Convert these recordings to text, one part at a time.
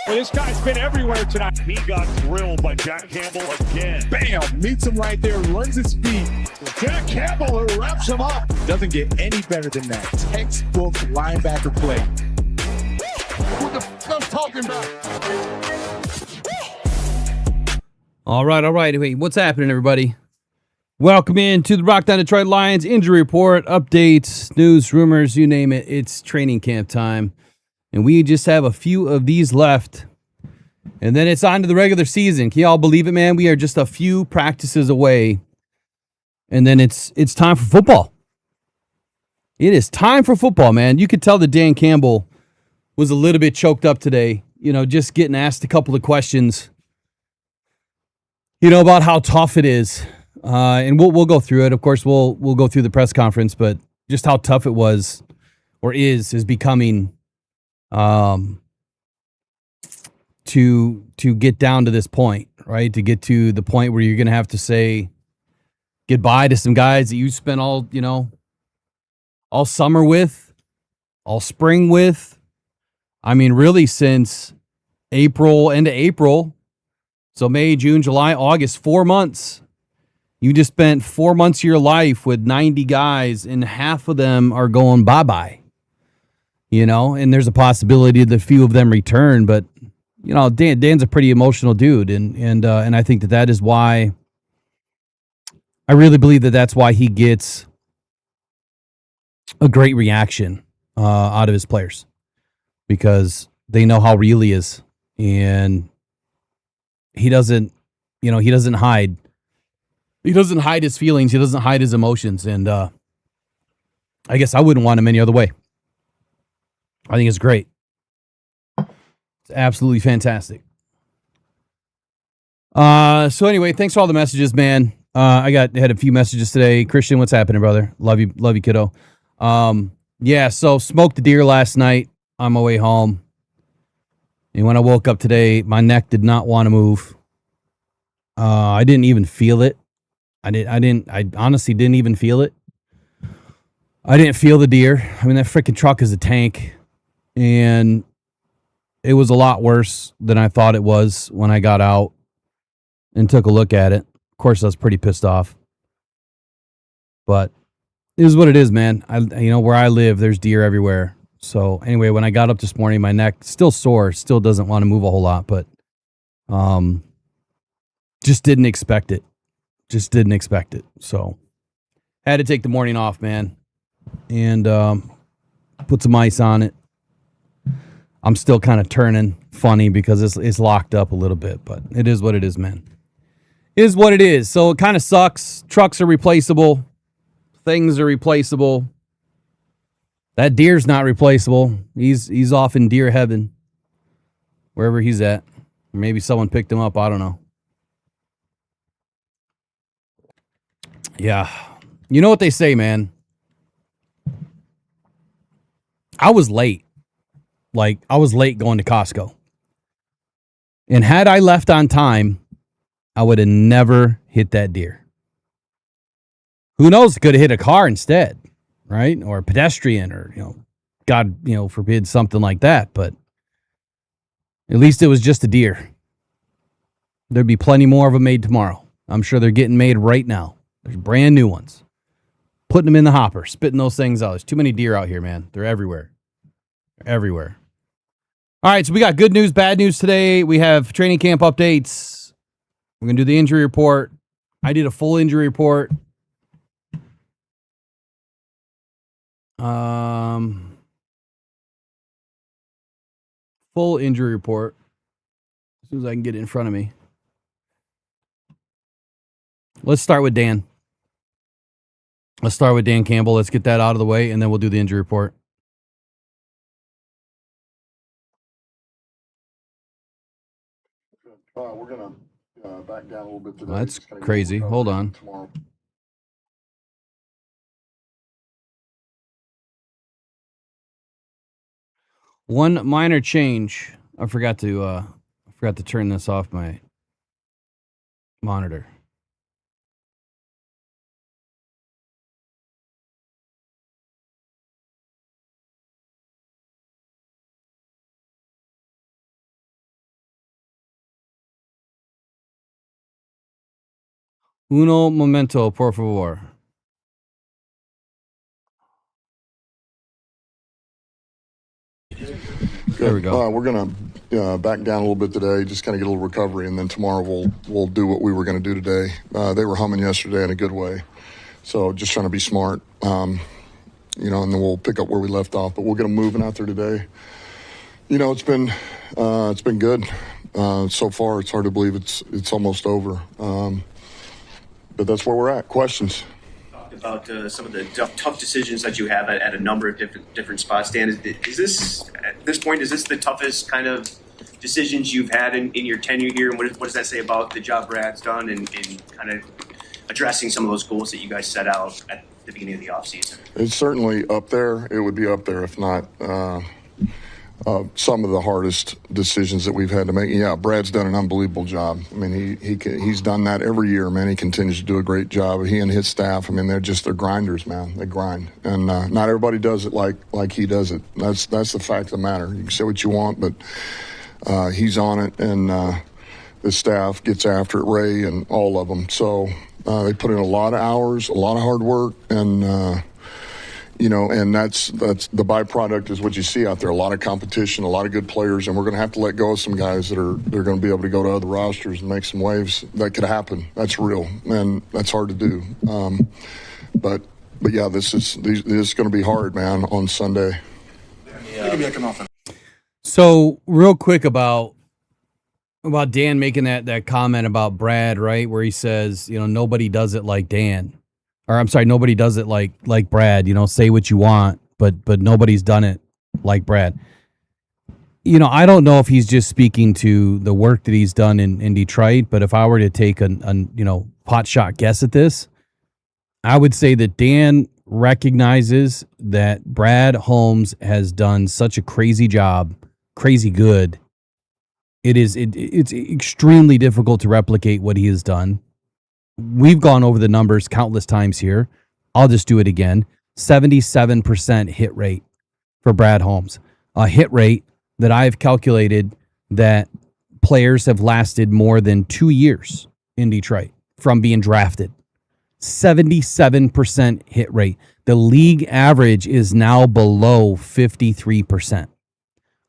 Well, this guy's been everywhere tonight. He got drilled by Jack Campbell again. Bam! Meets him right there, runs his feet. Jack Campbell wraps him up. Doesn't get any better than that. Textbook linebacker play. What the f*** I'm talking about? All right. Wait, what's happening, everybody? Welcome in to the Rock Down Detroit Lions injury report, updates, news, rumors, you name it. It's training camp time. And we just have a few of these left. And then it's on to the regular season. Can y'all believe it, man? We are just a few practices away. And then it's time for football. It is time for football, man. You could tell that Dan Campbell was a little bit choked up today. You know, just getting asked a couple of questions, you know, about how tough it is. And we'll go through it. Of course, we'll go through the press conference, but just how tough it was or is becoming to get down to this point, right? To get to the point where you're going to have to say goodbye to some guys that you spent all summer with, all spring with. I mean, really since end of April. So May, June, July, August, 4 months. You just spent 4 months of your life with 90 guys, and half of them are going bye-bye. You know, and there's a possibility that a few of them return, but you know, Dan's a pretty emotional dude, and I think that is why I really believe that's why he gets a great reaction out of his players, because they know how real he is, and he doesn't hide. He doesn't hide his feelings. He doesn't hide his emotions, and I guess I wouldn't want him any other way. I think it's great. It's absolutely fantastic. So anyway, thanks for all the messages, man. I had a few messages today. Christian, what's happening, brother? Love you, kiddo. Yeah, so smoked the deer last night on my way home. And when I woke up today, my neck did not want to move. I didn't even feel it. I honestly didn't even feel it. I didn't feel the deer. I mean, that freaking truck is a tank. And it was a lot worse than I thought it was when I got out and took a look at it. Of course, I was pretty pissed off. But it is what it is, man. Where I live, there's deer everywhere. So anyway, when I got up this morning, my neck still sore, still doesn't want to move a whole lot, but just didn't expect it. So had to take the morning off, man, and put some ice on it. I'm still kind of turning funny because it's locked up a little bit, but it is what it is, man. It is what it is. So it kind of sucks. Trucks are replaceable. Things are replaceable. That deer's not replaceable. He's off in deer heaven, wherever he's at. Maybe someone picked him up. I don't know. Yeah. You know what they say, man? I was late. I was late going to Costco. And had I left on time, I would have never hit that deer. Who knows? Could have hit a car instead, right? Or a pedestrian, or, God, forbid something like that. But at least it was just a deer. There'd be plenty more of them made tomorrow. I'm sure they're getting made right now. There's brand new ones. Putting them in the hopper, spitting those things out. There's too many deer out here, man. They're everywhere. Everywhere. All right, so we got good news, bad news today. We have training camp updates. We're going to do the injury report. I did a full injury report. Full injury report. As soon as I can get it in front of me. Let's start with Dan. Let's start with Dan Campbell. Let's get that out of the way, and then we'll do the injury report. We're going to back down a little bit today. Well, that's crazy. Hold on. Tomorrow. One minor change. I forgot to turn this off my monitor. Uno momento, por favor. There we go. We're going to back down a little bit today, just kind of get a little recovery, and then tomorrow we'll do what we were going to do today. They were humming yesterday in a good way, so just trying to be smart, and then we'll pick up where we left off. But we'll get them moving out there today. It's been good so far. It's hard to believe it's almost over, but that's where we're at. Questions? About some of the tough decisions that you have at a number of different spots. Dan, is this at this point, is this the toughest kind of decisions you've had in your tenure here? And what does that say about the job Brad's done in kind of addressing some of those goals that you guys set out at the beginning of the offseason? It's certainly up there. It would be up there if not some of the hardest decisions that we've had to make. Yeah, Brad's done an unbelievable job. I mean, he's done that every year, man. He continues to do a great job. He and his staff, I mean, they're grinders, man. They grind. And not everybody does it like he does it. That's the fact of the matter. You can say what you want, but he's on it, and the staff gets after it, Ray and all of them. So they put in a lot of hours, a lot of hard work, and and that's the byproduct is what you see out there. A lot of competition, a lot of good players, and we're going to have to let go of some guys that are going to be able to go to other rosters and make some waves. That could happen. That's real, and that's hard to do. But yeah, this is going to be hard, man, on Sunday. So real quick about Dan making that comment about Brad, right, where he says, nobody does it like Dan. Or I'm sorry, nobody does it like Brad. Say what you want, but nobody's done it like Brad. I don't know if he's just speaking to the work that he's done in Detroit, but if I were to take a pot shot guess at this, I would say that Dan recognizes that Brad Holmes has done such a crazy job, crazy good. It's extremely difficult to replicate what he has done. We've gone over the numbers countless times here. I'll just do it again. 77% hit rate for Brad Holmes. A hit rate that I've calculated that players have lasted more than 2 years in Detroit from being drafted. 77% hit rate. The league average is now below 53%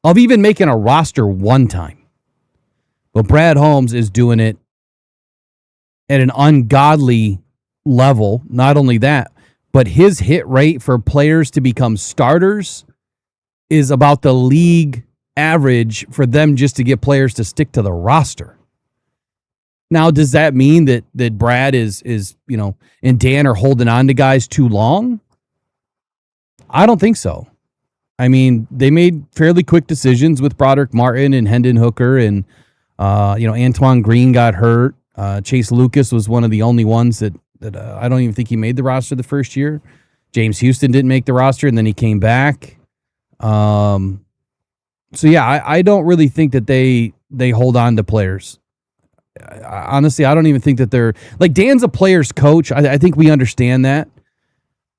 of even making a roster one time. But Brad Holmes is doing it at an ungodly level. Not only that, but his hit rate for players to become starters is about the league average for them just to get players to stick to the roster. Now, does that mean that Brad is and Dan are holding on to guys too long? I don't think so. I mean, they made fairly quick decisions with Broderick Martin and Hendon Hooker, and Antoine Green got hurt. Chase Lucas was one of the only ones that I don't even think he made the roster the first year. James Houston didn't make the roster, and then he came back. So yeah, I don't really think that they hold on to players. Honestly, I don't even think that they're like Dan's a player's coach. I think we understand that,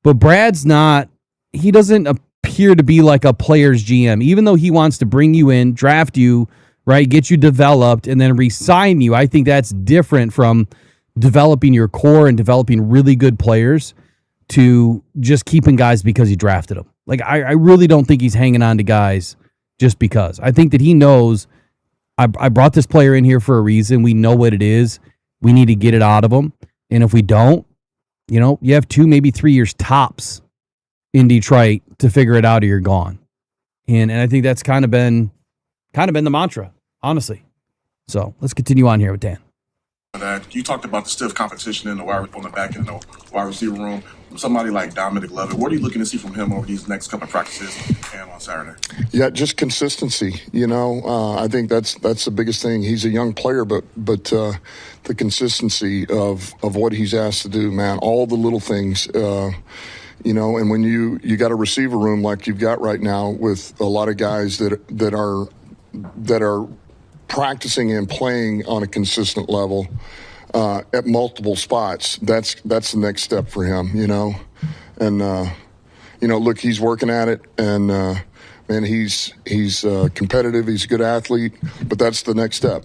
but Brad's not. He doesn't appear to be like a player's GM, even though he wants to bring you in, draft you, right, get you developed, and then re-sign you. I think that's different from developing your core and developing really good players to just keeping guys because he drafted them. Like, I really don't think he's hanging on to guys just because. I think that he knows, I brought this player in here for a reason. We know what it is. We need to get it out of him. And if we don't, you have 2, maybe 3 years tops in Detroit to figure it out or you're gone. And I think that's kind of been the mantra, honestly. So let's continue on here with Dan. You talked about the stiff competition on the back end of the wide receiver room. Somebody like Dominic Lovett, what are you looking to see from him over these next couple of practices and on Saturday? Yeah, just consistency. I think that's the biggest thing. He's a young player, but the consistency of what he's asked to do, man, all the little things. And when you got a receiver room like you've got right now with a lot of guys that are practicing and playing on a consistent level at multiple spots, that's the next step for him, And look, he's working at it, and man, he's competitive. He's a good athlete, but that's the next step.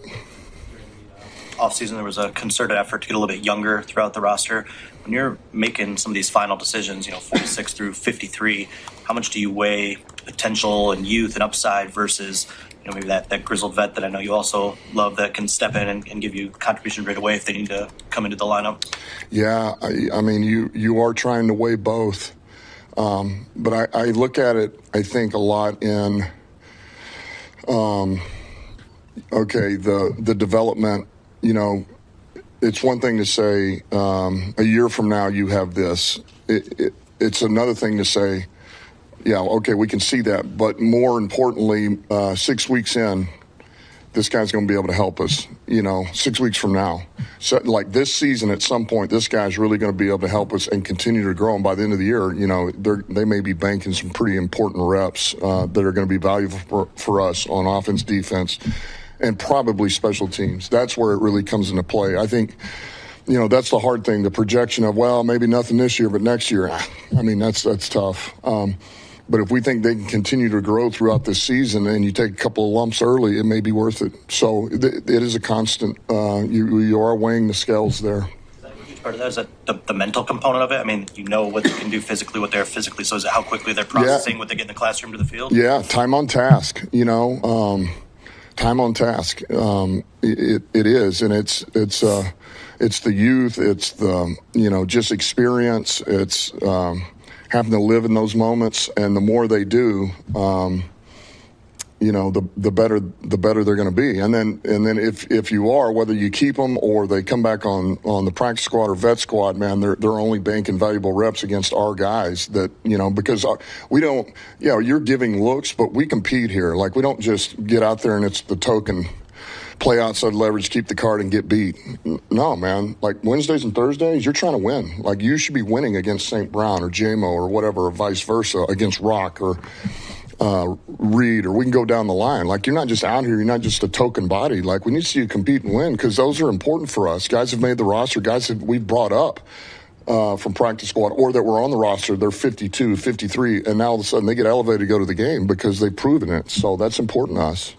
offseason there was a concerted effort to get a little bit younger throughout the roster. When you're making some of these final decisions, 46 through 53, how much do you weigh potential and youth and upside versus maybe that grizzled vet that I know you also love that can step in and give you contribution right away if they need to come into the lineup? Yeah, I mean, you are trying to weigh both. But I look at it, I think, a lot in, the development, it's one thing to say, a year from now you have this. It's another thing to say, yeah, okay, we can see that. But more importantly, 6 weeks in, this guy's going to be able to help us, 6 weeks from now. So, like this season, at some point, this guy's really going to be able to help us and continue to grow. And by the end of the year, they may be banking some pretty important reps that are going to be valuable for us on offense, defense, and probably special teams. That's where it really comes into play. I think, that's the hard thing, the projection of, well, maybe nothing this year, but next year. I mean, that's tough. But if we think they can continue to grow throughout this season and you take a couple of lumps early, it may be worth it. So it is a constant. You are weighing the scales there. Part of that is that the mental component of it. I mean, what they can do physically, what they're physically. So is it how quickly they're processing what they get in the classroom to the field? Yeah, time on task. Time on task. It is, and it's the youth. It's the just experience. It's having to live in those moments, and the more they do, the better they're going to be. And then if you are, whether you keep them or they come back on the practice squad or vet squad, man, they're only banking valuable reps against our guys. That because we don't, you're giving looks, but we compete here. Like, we don't just get out there and it's the token play outside leverage, keep the card, and get beat. No, man. Like, Wednesdays and Thursdays, you're trying to win. Like, you should be winning against St. Brown or JMO or whatever, or vice versa, against Rock or Reed, or we can go down the line. Like, you're not just out here, you're not just a token body. Like, we need to see you compete and win, because those are important for us. Guys have made the roster, guys that we've brought up from practice squad or that were on the roster, they're 52, 53, and now all of a sudden they get elevated to go to the game because they've proven it. So that's important to us.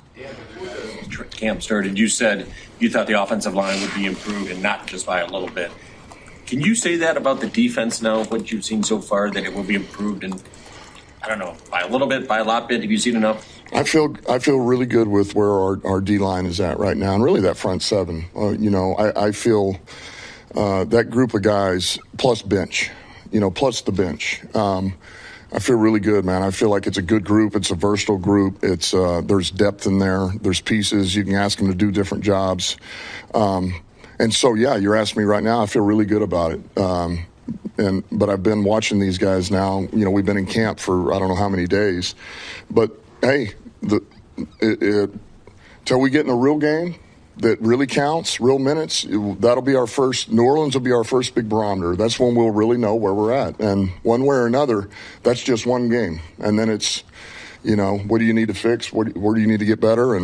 Camp started, you said you thought the offensive line would be improved and not just by a little bit. Can you say that about the defense now, what you've seen so far, that it will be improved? And I don't know, by a little bit, by a lot bit, have you seen enough? I feel really good with where our D-line is at right now, and really that front seven. I feel that group of guys plus bench, plus the bench. I feel really good, man. I feel like it's a good group. It's a versatile group. It's there's depth in there. There's pieces. You can ask them to do different jobs. And so, yeah, you're asking me right now. I feel really good about it. But I've been watching these guys now. We've been in camp for I don't know how many days. But, hey, till we get in a real game that really counts, real minutes, that'll be our first. New Orleans will be our first big barometer. That's when we'll really know where we're at. And one way or another, that's just one game. And then it's, what do you need to fix? Where do you need to get better?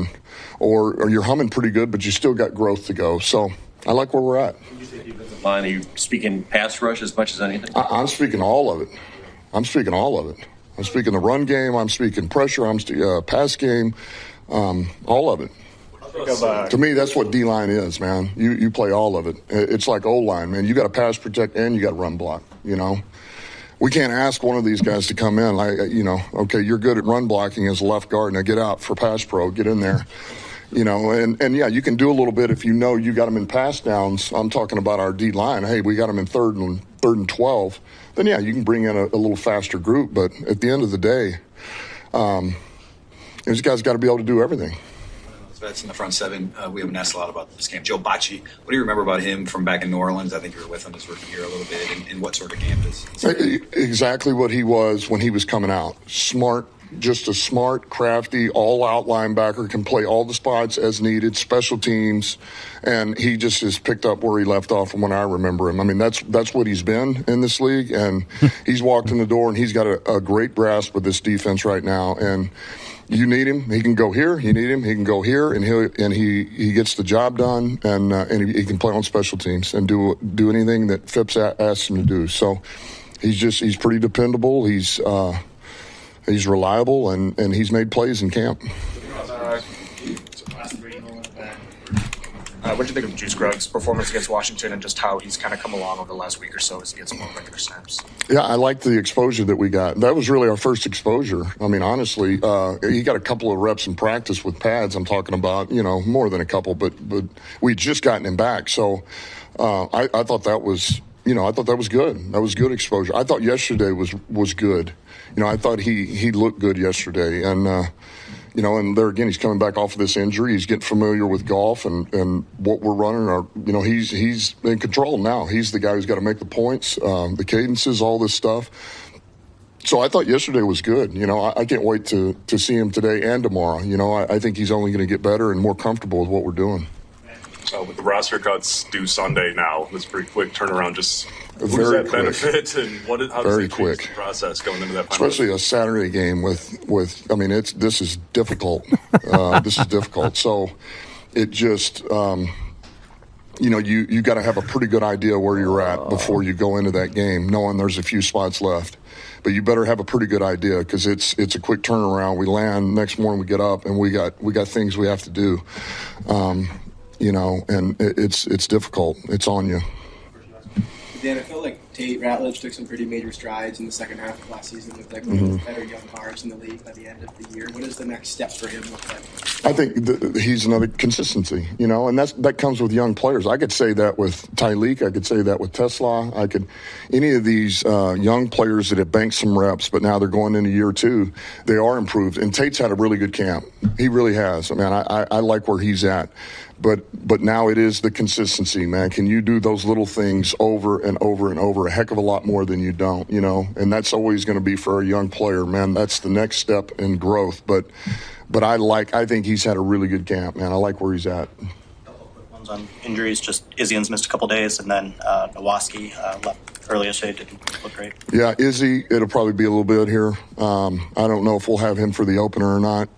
Or you're humming pretty good, but you still got growth to go. So I like where we're at. When you say defensive line, are you speaking pass rush as much as anything? I'm speaking all of it. I'm speaking the run game. I'm speaking pressure. I'm pass game. All of it. To me, that's what D-line is, man. You play all of it. It's like O-line, man. You got to pass protect and you got to run block, We can't ask one of these guys to come in okay, you're good at run blocking as a left guard. Now get out for pass pro. Get in there. And yeah, you can do a little bit if you got them in pass downs. I'm talking about our D-line. Hey, we got them in third and 12. Then, yeah, you can bring in a little faster group. But at the end of the day, these guys got to be able to do everything. Vets in the front seven. We haven't asked a lot about this game. Joe Bacci, what do you remember about him from back in New Orleans? I think you were with him his rookie year a little bit. And what sort of game is exactly what he was when he was coming out. Smart, just a smart, crafty, all-out linebacker, can play all the spots as needed, special teams, and he just has picked up where he left off from when I remember him. I mean, that's what he's been in this league, and he's walked in the door, and he's got a great grasp of this defense right now, and you need him, he can go here. You need him, he can go here, and he gets the job done, and he can play on special teams and do anything that Phipps asks him to do. So he's pretty dependable. He's reliable, and he's made plays in camp. What do you think of Juice Scruggs' performance against Washington and just how he's kind of come along over the last week or so as he gets more regular snaps? Yeah, I like the exposure that we got. That was really our first exposure. I mean, honestly, he got a couple of reps in practice with pads. I'm talking about, more than a couple, but we'd just gotten him back. So I thought that was, I thought that was good. That was good exposure. I thought yesterday was good. I thought he looked good yesterday. And, and there again, he's coming back off of this injury. He's getting familiar with golf and what we're running. He's in control now. He's the guy who's got to make the points, the cadences, all this stuff. So I thought yesterday was good. I can't wait to see him today and tomorrow. I think he's only going to get better and more comfortable with what we're doing. With the roster cuts due Sunday now, it's a pretty quick turnaround. Just who does Very that quick. benefit, and how does Very it change quick. the process going into that final? Especially a Saturday game with this is difficult. This is difficult. So it just, you got to have a pretty good idea where you're at before you go into that game, knowing there's a few spots left. But you better have a pretty good idea because it's a quick turnaround. We land next morning, we get up, and we got things we have to do. And it's difficult. It's on you. Dan, I feel like Tate Ratledge took some pretty major strides in the second half of last season with like one of the better young guards in the league by the end of the year. What does the next steps for him look like? I think he's another consistency, and that comes with young players. I could say that with Tyleek. I could say that with Tesla. Any of these young players that have banked some reps, but now they're going into year two, they are improved. And Tate's had a really good camp. He really has. I mean, I like where he's at. But now it is the consistency, man. Can you do those little things over and over and over a heck of a lot more than you don't, And that's always going to be for a young player, man. That's the next step in growth. But I think he's had a really good camp, man. I like where he's at. Couple quick ones on injuries. Just Izzy's missed a couple days, and then Nowaski left early yesterday. Didn't look great. Yeah, Izzy, it'll probably be a little bit here. I don't know if we'll have him for the opener or not.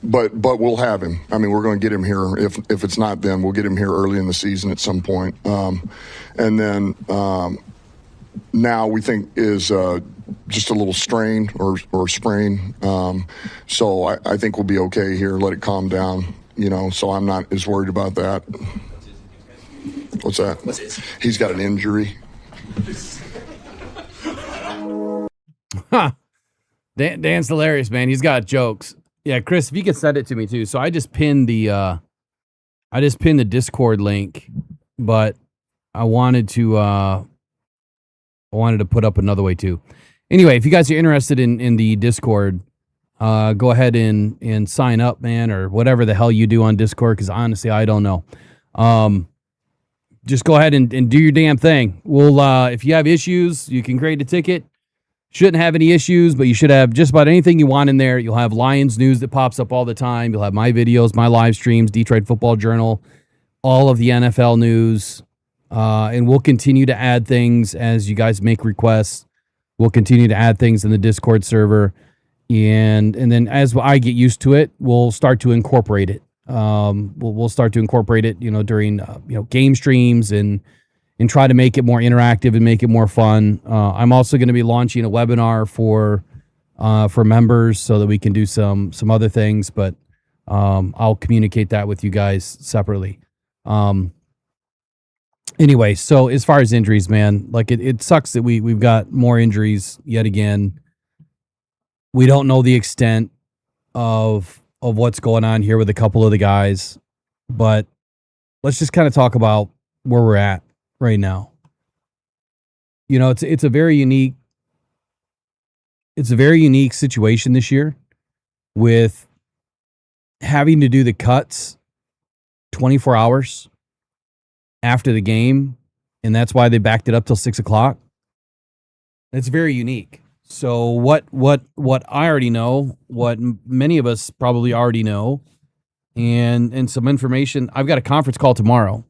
But we'll have him. I mean, we're going to get him here. If it's not then, we'll get him here early in the season at some point. And then now we think is just a little strain or sprain. So I think we'll be okay here. Let it calm down, so I'm not as worried about that. What's that? What's his? He's got an injury. Dan's hilarious, man. He's got jokes. Yeah, Chris, if you could send it to me too. So I just pinned the Discord link, but I wanted to put up another way too. Anyway, if you guys are interested in the Discord, go ahead and sign up, man, or whatever the hell you do on Discord, because honestly, I don't know. Just go ahead and do your damn thing. We'll if you have issues, you can create a ticket. Shouldn't have any issues, but you should have just about anything you want in there. You'll have Lions news that pops up all the time. You'll have my videos, my live streams, Detroit Football Journal, all of the NFL news. And we'll continue to add things as you guys make requests. We'll continue to add things in the Discord server. And then as I get used to it, we'll start to incorporate it. We'll start to incorporate it, during game streams and try to make it more interactive and make it more fun. I'm also going to be launching a webinar for members so that we can do some other things, but I'll communicate that with you guys separately. Anyway, so as far as injuries, man, like it sucks that we've got more injuries yet again. We don't know the extent of what's going on here with a couple of the guys, but let's just kind of talk about where we're at right now. It's a very unique situation this year with having to do the cuts 24 hours after the game, and that's why they backed it up till 6:00. It's very unique. So what I already know, what many of us probably already know, and some information. I've got a conference call tomorrow.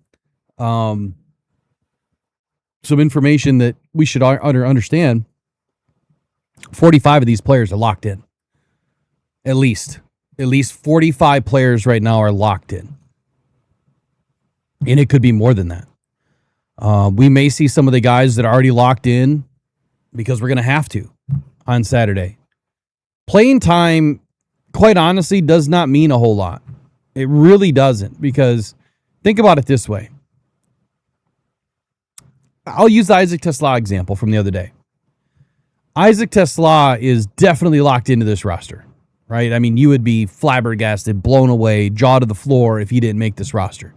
Some information that we should understand. 45 of these players are locked in. At least 45 players right now are locked in. And it could be more than that. We may see some of the guys that are already locked in because we're going to have to on Saturday. Playing time quite honestly, does not mean a whole lot. It really doesn't, because think about it this way. I'll use the Isaac Tesla example from the other day. Isaac Tesla is definitely locked into this roster, right? I mean, you would be flabbergasted, blown away, jaw to the floor if he didn't make this roster.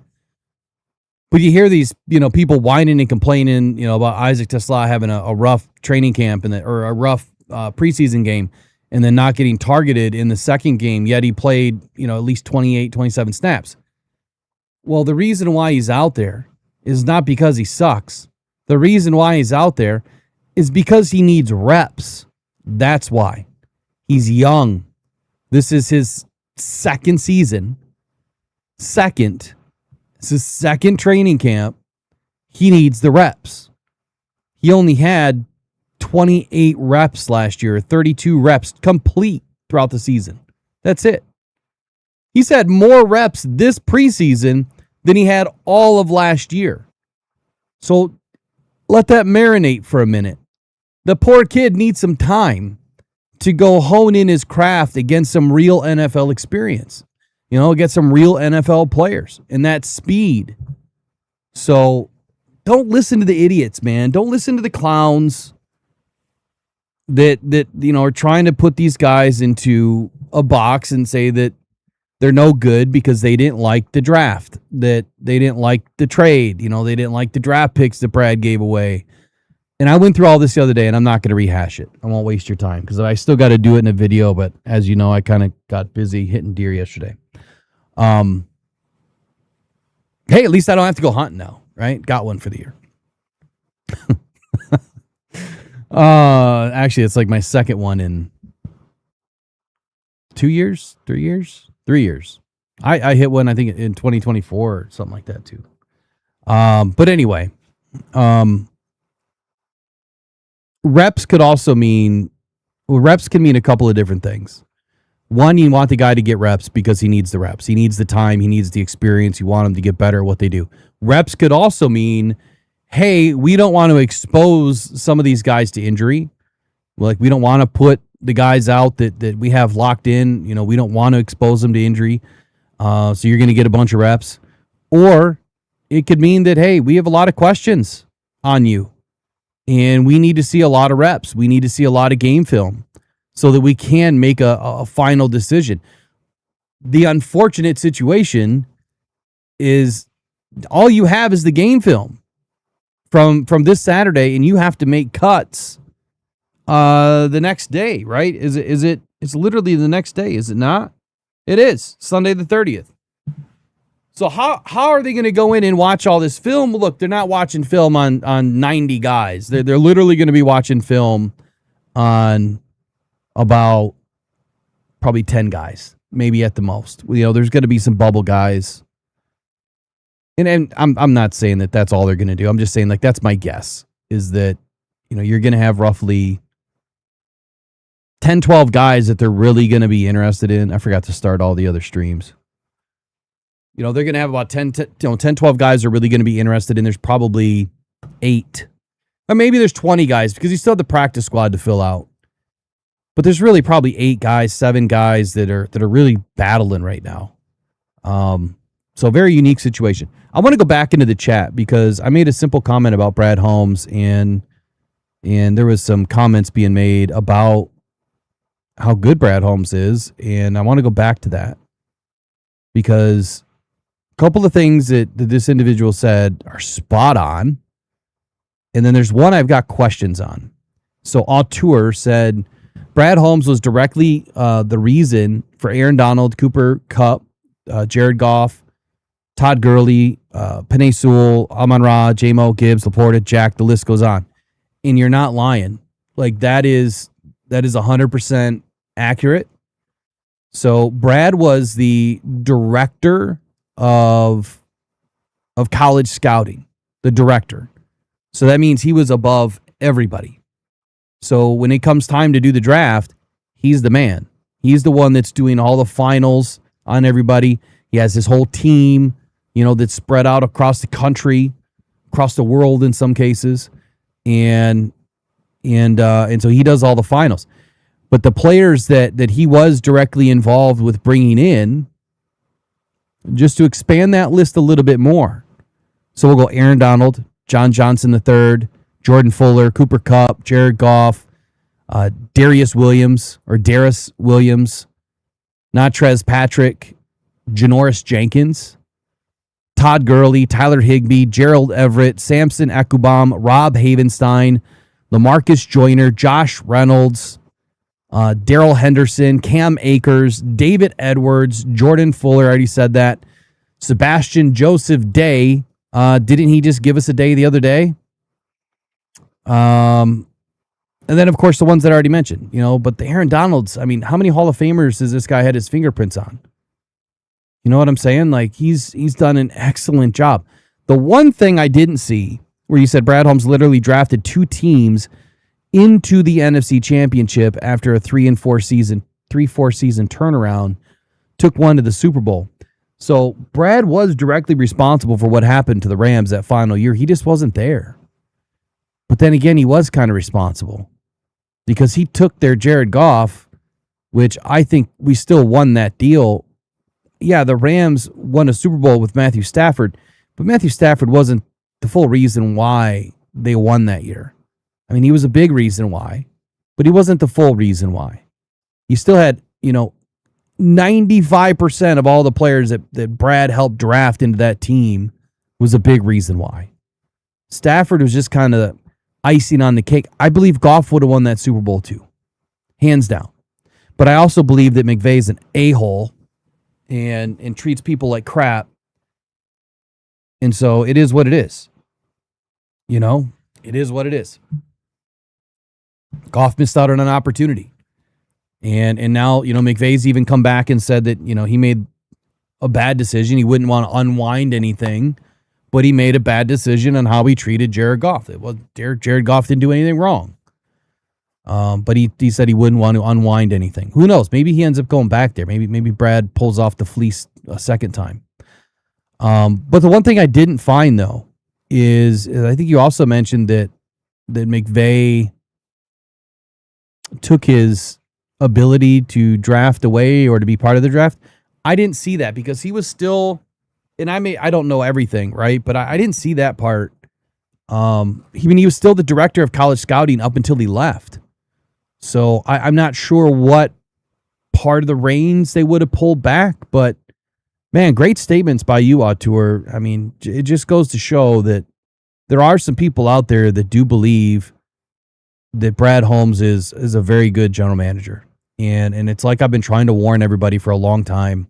But you hear these, people whining and complaining, about Isaac Tesla having a rough training camp or a rough preseason game, and then not getting targeted in the second game, yet he played, at least 28, 27 snaps. Well, the reason why he's out there is not because he sucks. The reason why he's out there is because he needs reps. That's why. He's young. This is his second season. It's his second training camp. He needs the reps. He only had 28 reps last year, 32 reps complete throughout the season. That's it. He's had more reps this preseason than he had all of last year. So let that marinate for a minute. The poor kid needs some time to go hone in his craft against some real NFL experience. Get some real NFL players and that speed. So don't listen to the idiots, man. Don't listen to the clowns that are trying to put these guys into a box and say that they're no good because they didn't like the draft, that they didn't like the trade, they didn't like the draft picks that Brad gave away. And I went through all this the other day, and I'm not going to rehash it. I won't waste your time because I still got to do it in a video, but as you know, I kind of got busy hitting deer yesterday. Hey, at least I don't have to go hunting now, right? Got one for the year. Actually, it's like my second one in 2 years, 3 years, 3 years. I hit one, I think, in 2024 or something like that too. But anyway, reps can mean a couple of different things. One, you want the guy to get reps because he needs the reps. He needs the time. He needs the experience. You want him to get better at what they do. Reps could also mean, hey, we don't want to expose some of these guys to injury. Like, we don't want to put the guys out that we have locked in. We don't want to expose them to injury. So you're going to get a bunch of reps. Or it could mean that, hey, we have a lot of questions on you, and we need to see a lot of reps. We need to see a lot of game film so that we can make a final decision. The unfortunate situation is all you have is the game film from this Saturday, and you have to make cuts the next day, right? It's literally the next day, is it not? It is Sunday the 30th. So how are they going to go in and watch all this film? Look, they're not watching film on 90 guys. They're literally going to be watching film on about probably 10 guys, maybe at the most. There's going to be some bubble guys. And I'm not saying that that's all they're going to do. I'm just saying, like, that's my guess, is that, you're going to have roughly 10, 12 guys that they're really going to be interested in. I forgot to start all the other streams. They're going to have about 10, 12 guys are really going to be interested in. There's probably 8. Or maybe there's 20 guys because you still have the practice squad to fill out. But there's really probably 8 guys, 7 guys that are really battling right now. So very unique situation. I want to go back into the chat because I made a simple comment about Brad Holmes, and there was some comments being made about how good Brad Holmes is, and I want to go back to that because a couple of things that this individual said are spot on, and then there's one I've got questions on. So Auteur said Brad Holmes was directly the reason for Aaron Donald, Cooper Kupp, Jared Goff, Todd Gurley, Penei Sewell, Amon-Ra, J-Mo, Gibbs, Laporta, Jack, the list goes on. And you're not lying. Like, that is 100% accurate. So Brad was the director of college scouting, the director. So that means he was above everybody. So when it comes time to do the draft, he's the man. He's the one that's doing all the finals on everybody. He has his whole team, that's spread out across the country, across the world in some cases. And so he does all the finals. But the players that he was directly involved with bringing in, just to expand that list a little bit more. So we'll go Aaron Donald, John Johnson III, Jordan Fuller, Cooper Kupp, Jared Goff, Darius Williams, Natrez Patrick, Janoris Jenkins, Todd Gurley, Tyler Higbee, Gerald Everett, Samson Ekubam, Rob Havenstein, LaMarcus Joyner, Josh Reynolds, Darrell Henderson, Cam Akers, David Edwards, Jordan Fuller, I already said that, Sebastian Joseph Day. Didn't he just give us a day the other day? And then, of course, the ones that I already mentioned, but the Aaron Donalds, I mean, how many Hall of Famers has this guy had his fingerprints on? You know what I'm saying? Like, he's done an excellent job. The one thing I didn't see, where you said Brad Holmes literally drafted 2 teams into the NFC Championship after a 3-4 season turnaround, took one to the Super Bowl. So Brad was directly responsible for what happened to the Rams that final year. He just wasn't there. But then again, he was kind of responsible because he took their Jared Goff, which I think we still won that deal. Yeah, the Rams won a Super Bowl with Matthew Stafford, but Matthew Stafford wasn't the full reason why they won that year. I mean, he was a big reason why, but he wasn't the full reason why. You still had, 95% of all the players that Brad helped draft into that team was a big reason why. Stafford was just kind of icing on the cake. I believe Goff would have won that Super Bowl too, hands down. But I also believe that McVay's an a-hole and treats people like crap. And so it is what it is. It is what it is. Goff missed out on an opportunity. And now, McVay's even come back and said that, he made a bad decision. He wouldn't want to unwind anything, but he made a bad decision on how he treated Jared Goff. Jared Goff didn't do anything wrong. But he said he wouldn't want to unwind anything. Who knows? Maybe he ends up going back there. Maybe Brad pulls off the fleece a second time. But the one thing I didn't find, though, is I think you also mentioned that McVay took his ability to draft away or to be part of the draft. I didn't see that because he was still, and I don't know everything, right? But I didn't see that part. He was still the director of college scouting up until he left. So I'm not sure what part of the reins they would have pulled back, but man, great statements by you, Auteur. I mean, it just goes to show that there are some people out there that do believe that Brad Holmes is a very good general manager. And it's like I've been trying to warn everybody for a long time.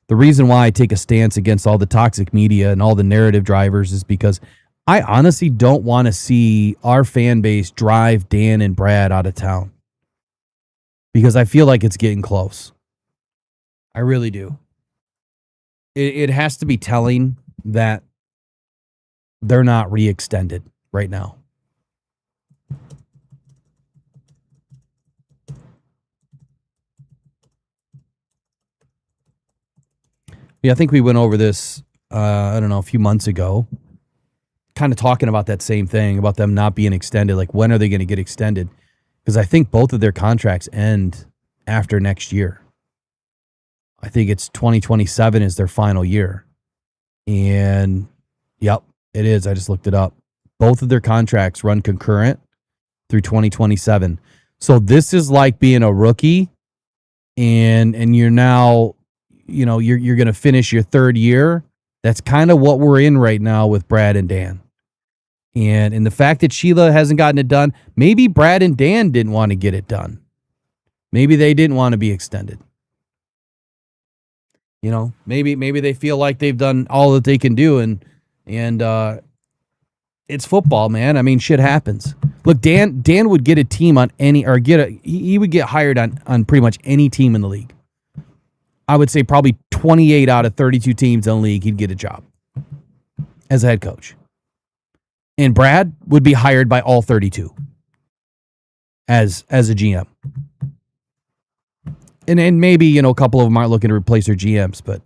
The reason why I take a stance against all the toxic media and all the narrative drivers is because I honestly don't want to see our fan base drive Dan and Brad out of town. Because I feel like it's getting close. I really do. It has to be telling that they're not re-extended right now. Yeah, I think we went over this, a few months ago, kind of talking about that same thing, about them not being extended. Like, when are they going to get extended? Because I think both of their contracts end after next year. I think it's 2027 is their final year. And, yep, it is. I just looked it up. Both of their contracts run concurrent through 2027. So this is like being a rookie and you're now, you're going to finish your third year. That's kind of what we're in right now with Brad and Dan. And the fact that Sheila hasn't gotten it done, maybe Brad and Dan didn't want to get it done. Maybe they didn't want to be extended. Maybe they feel like they've done all that they can do, and it's football, man. I mean, shit happens. Look, Dan would get a team on he would get hired on pretty much any team in the league. I would say probably 28 out of 32 teams in the league, he'd get a job as a head coach. And Brad would be hired by all 32 as a GM. And maybe, a couple of them aren't looking to replace their GMs, but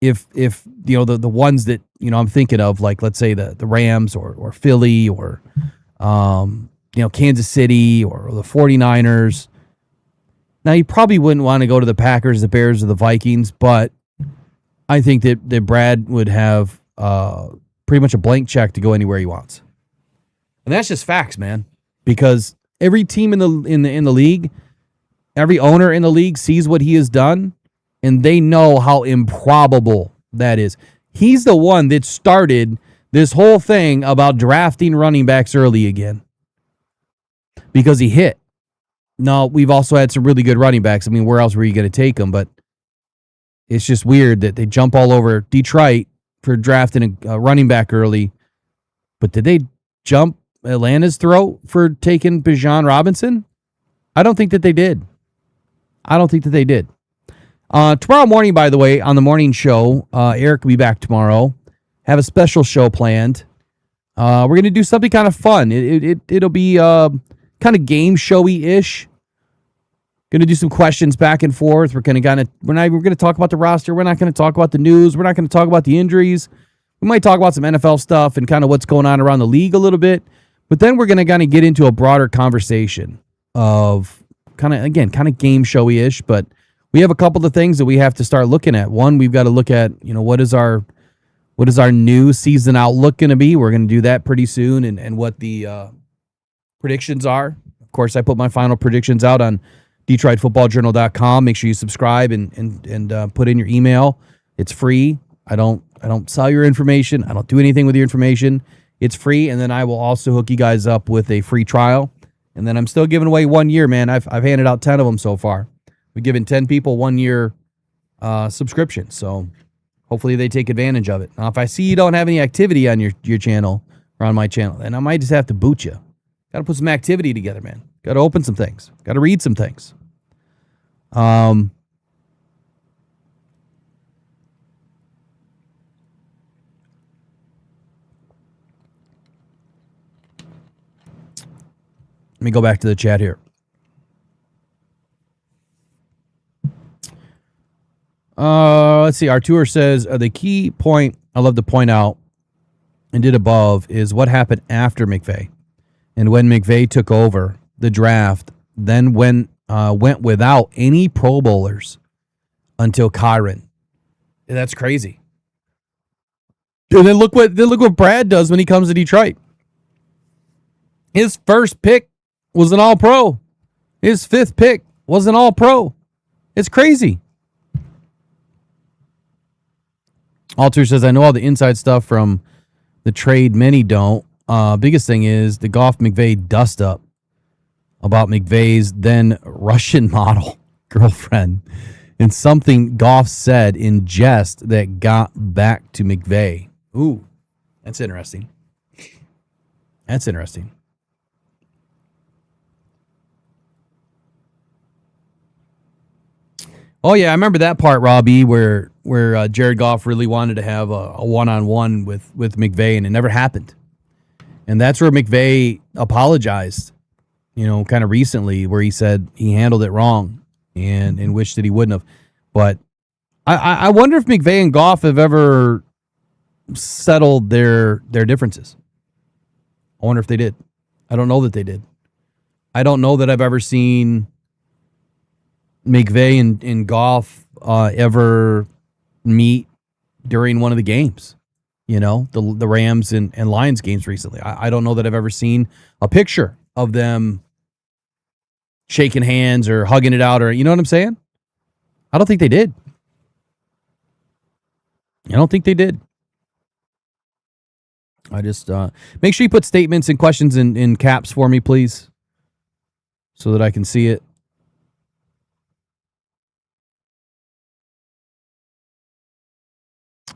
if the ones that, I'm thinking of, like, let's say the Rams or Philly or, Kansas City or the 49ers, Now, he probably wouldn't want to go to the Packers, the Bears, or the Vikings, but I think that Brad would have pretty much a blank check to go anywhere he wants. And that's just facts, man. Because every team in the league, every owner in the league sees what he has done, and they know how improbable that is. He's the one that started this whole thing about drafting running backs early again because he hit. Now, we've also had some really good running backs. I mean, where else were you going to take them? But it's just weird that they jump all over Detroit for drafting a running back early. But did they jump Atlanta's throat for taking Bijan Robinson? I don't think that they did. Tomorrow morning, by the way, on the morning show, Eric will be back tomorrow. Have a special show planned. We're going to do something kind of fun. It'll be kind of game showy-ish. Going to do some questions back and forth. We're going to talk about the roster. We're not going to talk about the news. We're not going to talk about the injuries. We might talk about some NFL stuff and kind of what's going on around the league a little bit. But then we're going to kind of get into a broader conversation of kind of game showy-ish. But we have a couple of things that we have to start looking at. One, we've got to look at, what is our new season outlook going to be? We're going to do that pretty soon, and what the predictions are. Of course, I put my final predictions out on DetroitFootballJournal.com. Make sure you subscribe and put in your email. It's free. I don't sell your information. I don't do anything with your information. It's free, and then I will also hook you guys up with a free trial. And then I'm still giving away 1 year, man. I've handed out 10 of them so far. We've given 10 people 1 year subscription, so hopefully they take advantage of it. Now, if I see you don't have any activity on your channel or on my channel, then I might just have to boot you. Got to put some activity together, man. Got to open some things. Got to read some things. Let me go back to the chat here. Let's see. Artur says, the key point I love to point out and did above is what happened after McVay. And when McVay took over the draft, then went without any Pro Bowlers until Kyron. And that's crazy. And then look what Brad does when he comes to Detroit. His first pick was an All-Pro. His fifth pick was an All-Pro. It's crazy. Alter says, I know all the inside stuff from the trade. Many don't. Biggest thing is the Goff McVay dust up about McVay's then Russian model girlfriend and something Goff said in jest that got back to McVay. Ooh, that's interesting. That's interesting. Oh, yeah, I remember that part, Robbie, where Jared Goff really wanted to have a one-on-one with McVay, and it never happened. And that's where McVay apologized, kind of recently, where he said he handled it wrong and wished that he wouldn't have. But I wonder if McVay and Goff have ever settled their differences. I wonder if they did. I don't know that they did. I don't know that I've ever seen McVay and Goff ever meet during one of the games, the Rams and Lions games recently. I don't know that I've ever seen a picture of them shaking hands or hugging it out, or you know what I'm saying? I don't think they did. I just make sure you put statements and questions in caps for me, please, so that I can see it.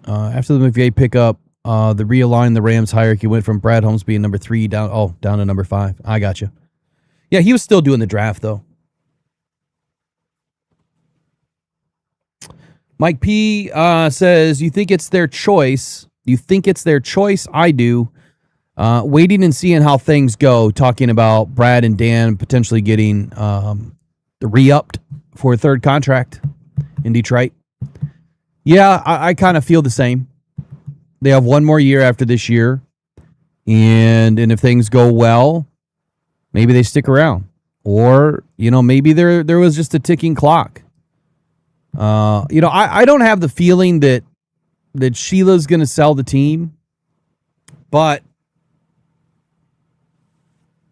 After the McVay pickup, the realigned the Rams hierarchy went from Brad Holmes being number 3 down to number 5. I got you. Yeah, he was still doing the draft though. Mike P says, you think it's their choice? I do. Waiting and seeing how things go. Talking about Brad and Dan potentially getting re-upped for a third contract in Detroit. Yeah, I kind of feel the same. They have one more year after this year. And if things go well, maybe they stick around. or, maybe there was just a ticking clock. I don't have the feeling that Sheila's going to sell the team, but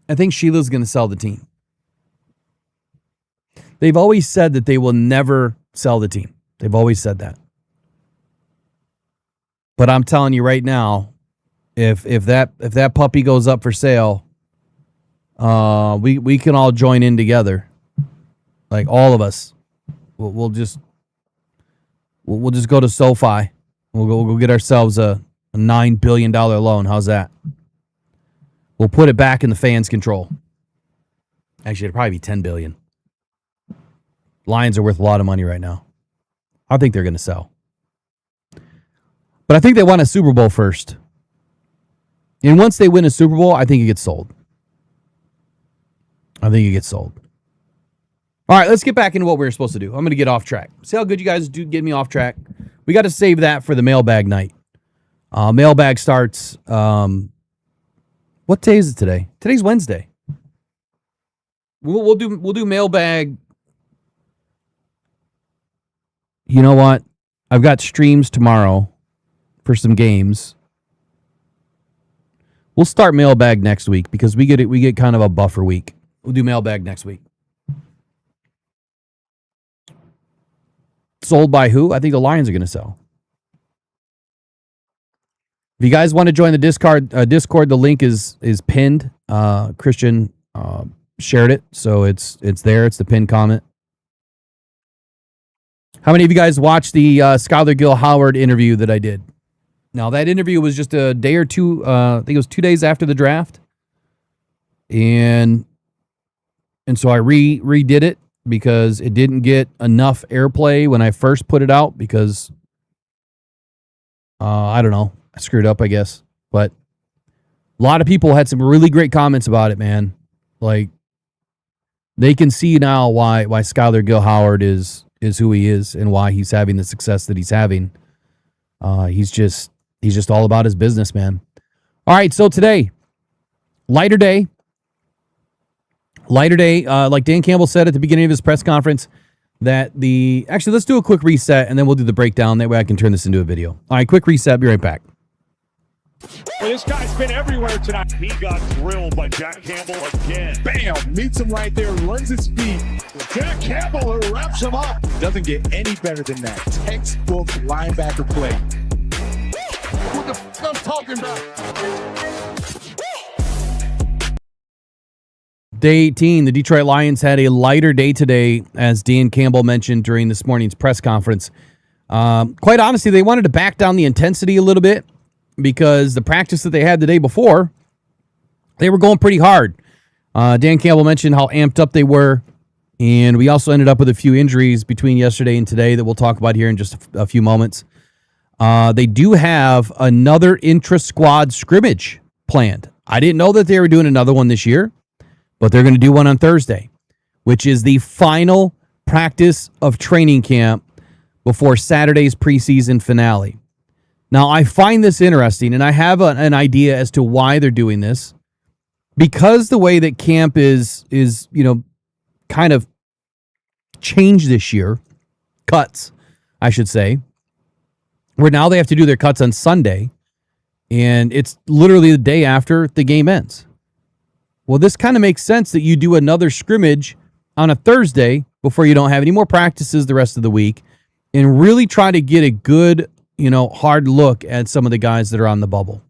I think Sheila's going to sell the team. They've always said that they will never sell the team. They've always said that. But I'm telling you right now, if that puppy goes up for sale, we can all join in together, like all of us. We'll just go to SoFi. We'll go get ourselves a $9 billion loan. How's that? We'll put it back in the fans' control. Actually, it'd probably be $10 billion. Lions are worth a lot of money right now. I think they're going to sell. But I think they want a Super Bowl first. And once they win a Super Bowl, I think it gets sold. All right, let's get back into what we were supposed to do. I'm going to get off track. See how good you guys do get me off track? We got to save that for the mailbag night. Mailbag starts, what day is it today? Today's Wednesday. We'll do mailbag. You know what? I've got streams tomorrow for some games. We'll start mailbag next week because we get kind of a buffer week. We'll do mailbag next week. Sold by who? I think the Lions are going to sell. If you guys want to join the Discord, the link is pinned. Christian shared it, so it's there. It's the pinned comment. How many of you guys watched the Skylar Gill-Howard interview that I did? Now, that interview was just a day or two, I think it was 2 days after the draft. And so I redid it because it didn't get enough airplay when I first put it out because, I don't know, I screwed up, I guess. But a lot of people had some really great comments about it, man. Like, they can see now why Skylar Gill-Howard is who he is and why he's having the success that he's having. He's just all about his business, man. All right, so today, lighter day. Like Dan Campbell said at the beginning of his press conference, actually, let's do a quick reset and then we'll do the breakdown. That way I can turn this into a video. All right, quick reset. Be right back. Well, this guy's been everywhere tonight. He got drilled by Jack Campbell again. Bam! Meets him right there, runs his feet. Jack Campbell wraps him up. Doesn't get any better than that. Textbook linebacker play. What the f*** I'm talking about? Day 18, the Detroit Lions had a lighter day today, as Dan Campbell mentioned during this morning's press conference. Quite honestly, they wanted to back down the intensity a little bit because the practice that they had the day before, they were going pretty hard. Dan Campbell mentioned how amped up they were, and we also ended up with a few injuries between yesterday and today that we'll talk about here in just a few moments. They do have another intra-squad scrimmage planned. I didn't know that they were doing another one this year, but they're going to do one on Thursday, which is the final practice of training camp before Saturday's preseason finale. Now, I find this interesting, and I have an idea as to why they're doing this. Because the way that camp is kind of changed this year, cuts, I should say, where now they have to do their cuts on Sunday, and it's literally the day after the game ends. Well, this kind of makes sense that you do another scrimmage on a Thursday before you don't have any more practices the rest of the week and really try to get a good, hard look at some of the guys that are on the bubble.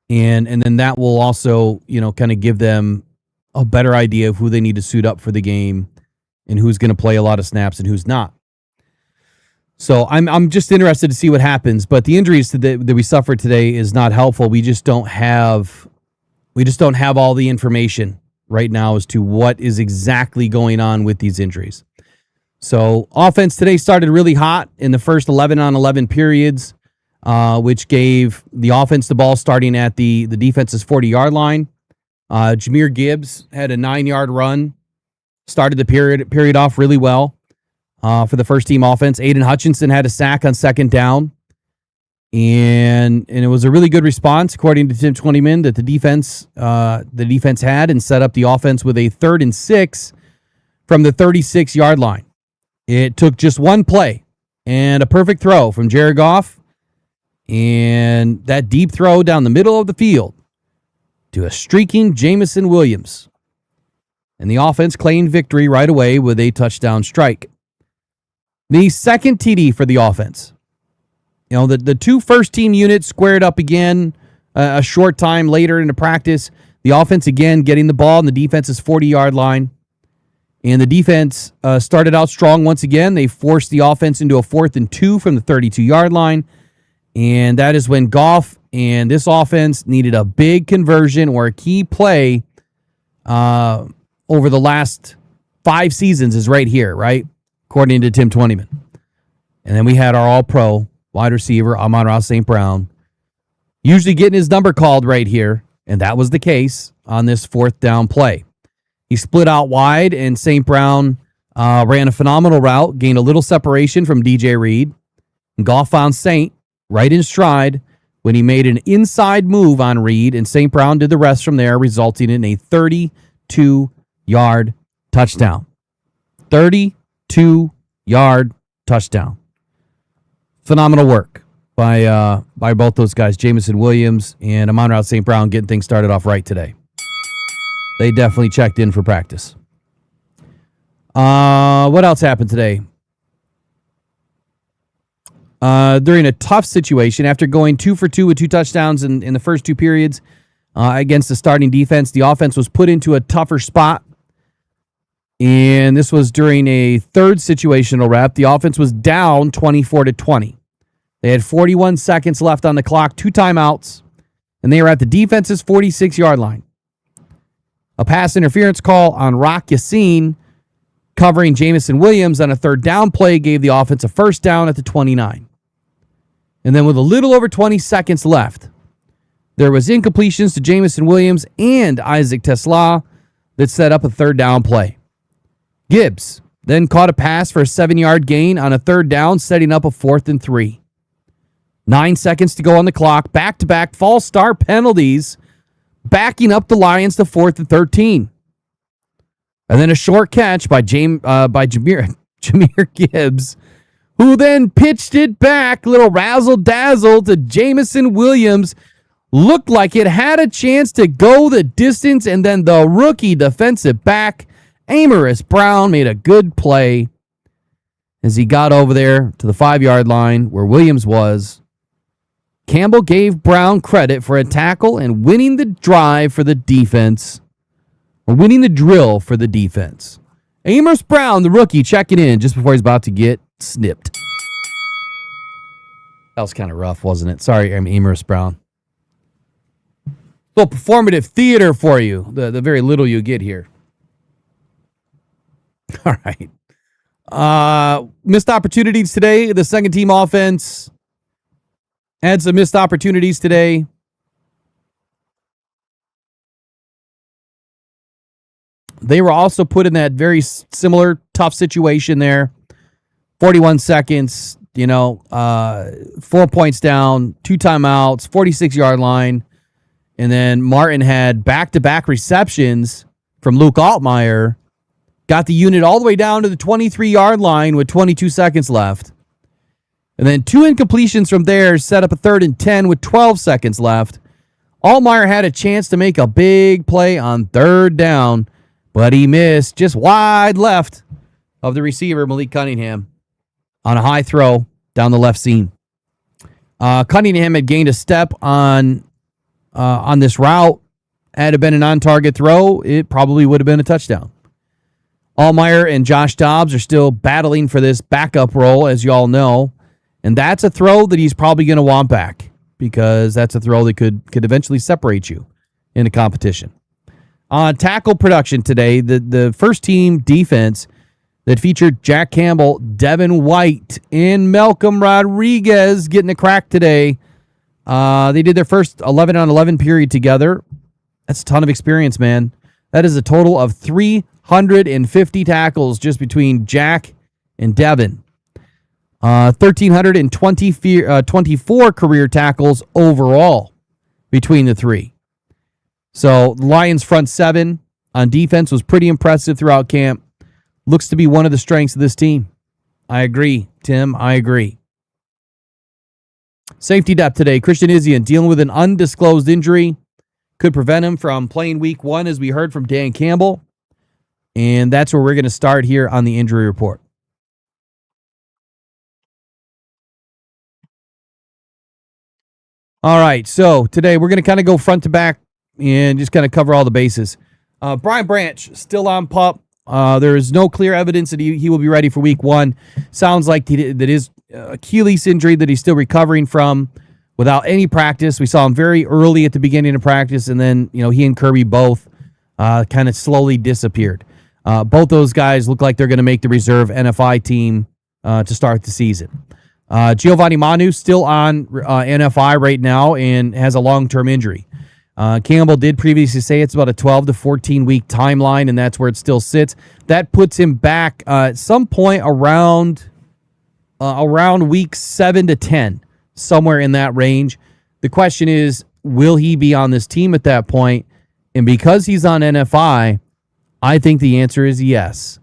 And then that will also, kind of give them a better idea of who they need to suit up for the game and who's going to play a lot of snaps and who's not. So I'm just interested to see what happens. But the injuries that we suffered today is not helpful. We just don't have all the information right now as to what is exactly going on with these injuries. So offense today started really hot in the first 11-on-11 periods, which gave the offense the ball starting at the defense's 40-yard line. Jahmyr Gibbs had a 9-yard run, started the period off really well for the first team offense. Aiden Hutchinson had a sack on second down. And it was a really good response, according to Tim Twentyman, that the defense had and set up the offense with a 3rd and 6 from the 36-yard line. It took just one play and a perfect throw from Jared Goff, and that deep throw down the middle of the field to a streaking Jameson Williams. And the offense claimed victory right away with a touchdown strike. The second TD for the offense. You know, the two first-team units squared up again a short time later into practice. The offense, again, getting the ball on the defense's 40-yard line. And the defense started out strong once again. They forced the offense into a 4th and 2 from the 32-yard line. And that is when Goff and this offense needed a big conversion or a key play over the last 5 seasons is right here, right? According to Tim Twentyman. And then we had our all-pro wide receiver, Amon-Ra St. Brown, usually getting his number called right here, and that was the case on this 4th down play. He split out wide, and St. Brown ran a phenomenal route, gained a little separation from DJ Reed. And Goff found St. right in stride when he made an inside move on Reed, and St. Brown did the rest from there, resulting in a 32-yard touchdown. 32-yard touchdown. Phenomenal work by both those guys, Jameson Williams and Amon-Ra St. Brown, getting things started off right today. They definitely checked in for practice. What else happened today? During a tough situation, after going 2 for 2 with 2 touchdowns in the first 2 periods against the starting defense, the offense was put into a tougher spot. And this was during a third situational rep. The offense was down 24-20. They had 41 seconds left on the clock, 2 timeouts, and they were at the defense's 46-yard line. A pass interference call on Rock Yassin covering Jameson Williams on a 3rd down play gave the offense a 1st down at the 29. And then with a little over 20 seconds left, there was incompletions to Jameson Williams and Isaac Tesla that set up a 3rd down play. Gibbs then caught a pass for a 7-yard gain on a 3rd down, setting up a 4th and 3. 9 seconds to go on the clock. Back-to-back false start penalties, backing up the Lions to 4th and 13. And then a short catch by Jahmyr Gibbs, who then pitched it back, little razzle-dazzle to Jameson Williams. Looked like it had a chance to go the distance, and then the rookie defensive back, Amon-Ra Brown, made a good play as he got over there to the 5-yard line where Williams was. Campbell gave Brown credit for a tackle and winning the drive for the defense, or winning the drill for the defense. Amon-Ra Brown, the rookie, checking in just before he's about to get snipped. That was kind of rough, wasn't it? Sorry, Amon-Ra Brown. A little performative theater for you, the very little you get here. All right. Missed opportunities today. The second team offense had some missed opportunities today. They were also put in that very similar tough situation there. 41 seconds, 4 points down, 2 timeouts, 46-yard line. And then Martin had back-to-back receptions from Luke Altmaier. Got the unit all the way down to the 23-yard line with 22 seconds left. And then 2 incompletions from there set up a 3rd and 10 with 12 seconds left. Altmaier had a chance to make a big play on 3rd down, but he missed just wide left of the receiver, Malik Cunningham, on a high throw down the left seam. Cunningham had gained a step on this route. Had it been an on-target throw, it probably would have been a touchdown. Altmaier and Josh Dobbs are still battling for this backup role, as you all know. And that's a throw that he's probably going to want back because that's a throw that could eventually separate you in a competition. Tackle production today, the first team defense that featured Jack Campbell, Devin White, and Malcolm Rodriguez getting a crack today. They did their first 11-on-11 period together. That's a ton of experience, man. That is a total of 350 tackles just between Jack and Devin. 1,324 career tackles overall between the three. So the Lions' front seven on defense was pretty impressive throughout camp. Looks to be one of the strengths of this team. I agree, Tim. I agree. Safety depth today. Christian Izien dealing with an undisclosed injury. Could prevent him from playing week 1, as we heard from Dan Campbell. And that's where we're going to start here on the injury report. All right, so today we're going to kind of go front to back and just kind of cover all the bases. Brian Branch, still on PUP. There is no clear evidence that he will be ready for week 1. Sounds like that his Achilles injury that he's still recovering from without any practice. We saw him very early at the beginning of practice, and then he and Kirby both kind of slowly disappeared. Both those guys look like they're going to make the reserve NFI team to start the season. Giovanni Manu still on NFI right now and has a long-term injury. Campbell did previously say it's about a 12 to 14-week timeline, and that's where it still sits. That puts him back at some point around week 7 to 10, somewhere in that range. The question is, will he be on this team at that point? And because he's on NFI, I think the answer is yes.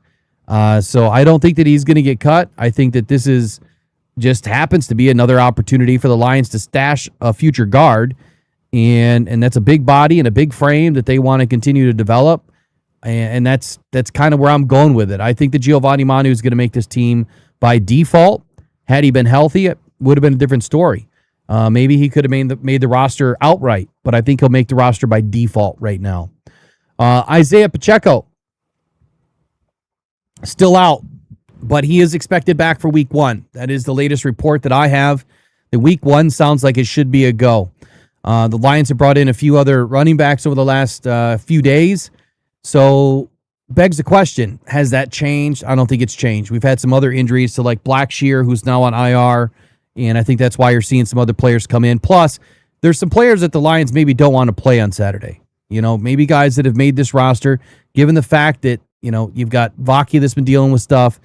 So I don't think that he's going to get cut. I think that this is just happens to be another opportunity for the Lions to stash a future guard. And that's a big body and a big frame that they want to continue to develop. And that's kind of where I'm going with it. I think that Giovanni Manu is going to make this team by default. Had he been healthy, it would have been a different story. Maybe he could have made the roster outright, but I think he'll make the roster by default right now. Isaiah Pacheco, still out, but he is expected back for week 1. That is the latest report that I have. The week 1 sounds like it should be a go. The Lions have brought in a few other running backs over the last few days. So begs the question, has that changed? I don't think it's changed. We've had some other injuries to like Blackshear, who's now on IR, and I think that's why you're seeing some other players come in. Plus, there's some players that the Lions maybe don't want to play on Saturday. Maybe guys that have made this roster, given the fact that, you've got Vaki that's been dealing with stuff.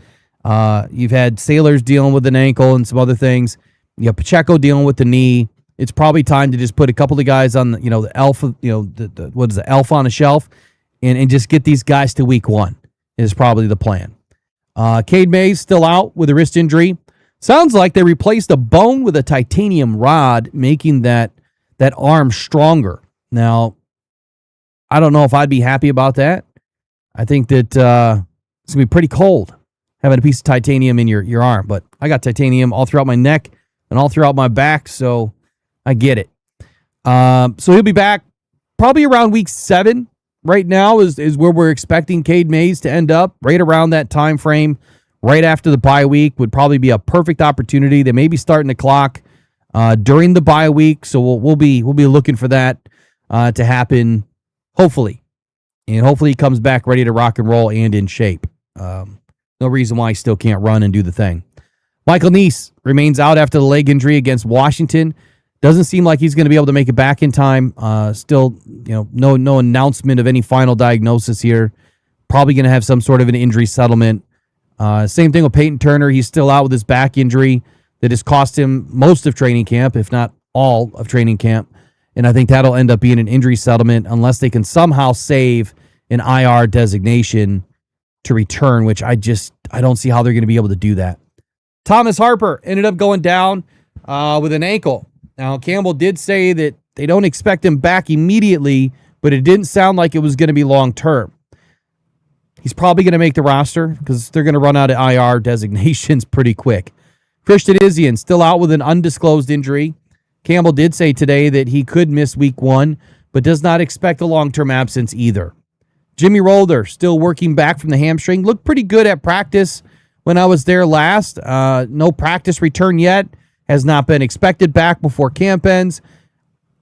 You've had Sailors dealing with an ankle and some other things. You have Pacheco dealing with the knee. It's probably time to just put a couple of guys on the elf, the elf on a shelf and just get these guys to week 1 is probably the plan. Cade Mays still out with a wrist injury. Sounds like they replaced a bone with a titanium rod, making that arm stronger. Now, I don't know if I'd be happy about that. I think that it's going to be pretty cold having a piece of titanium in your arm, but I got titanium all throughout my neck and all throughout my back, so I get it. So he'll be back probably around week 7 right now is where we're expecting Cade Mays to end up, right around that time frame, right after the bye week would probably be a perfect opportunity. They may be starting the clock during the bye week, so we'll be looking for that to happen, hopefully. And hopefully he comes back ready to rock and roll and in shape. No reason why he still can't run and do the thing. Michael Neese remains out after the leg injury against Washington. Doesn't seem like he's going to be able to make it back in time. Still, no announcement of any final diagnosis here. Probably going to have some sort of an injury settlement. Same thing with Peyton Turner. He's still out with his back injury that has cost him most of training camp, if not all of training camp. And I think that'll end up being an injury settlement unless they can somehow save an IR designation to return, which I don't see how they're going to be able to do that. Thomas Harper ended up going down with an ankle. Now, Campbell did say that they don't expect him back immediately, but it didn't sound like it was going to be long-term. He's probably going to make the roster because they're going to run out of IR designations pretty quick. Christian Izien still out with an undisclosed injury. Campbell did say today that he could miss week 1, but does not expect a long-term absence either. Jimmy Rolder still working back from the hamstring. Looked pretty good at practice when I was there last. No practice return yet. Has not been expected back before camp ends.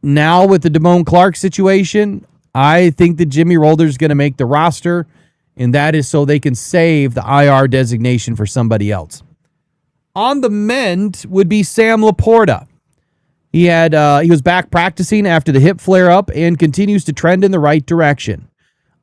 Now with the Damone Clark situation, I think that Jimmy Rolder is going to make the roster, and that is so they can save the IR designation for somebody else. On the mend would be Sam Laporta. He was back practicing after the hip flare-up and continues to trend in the right direction.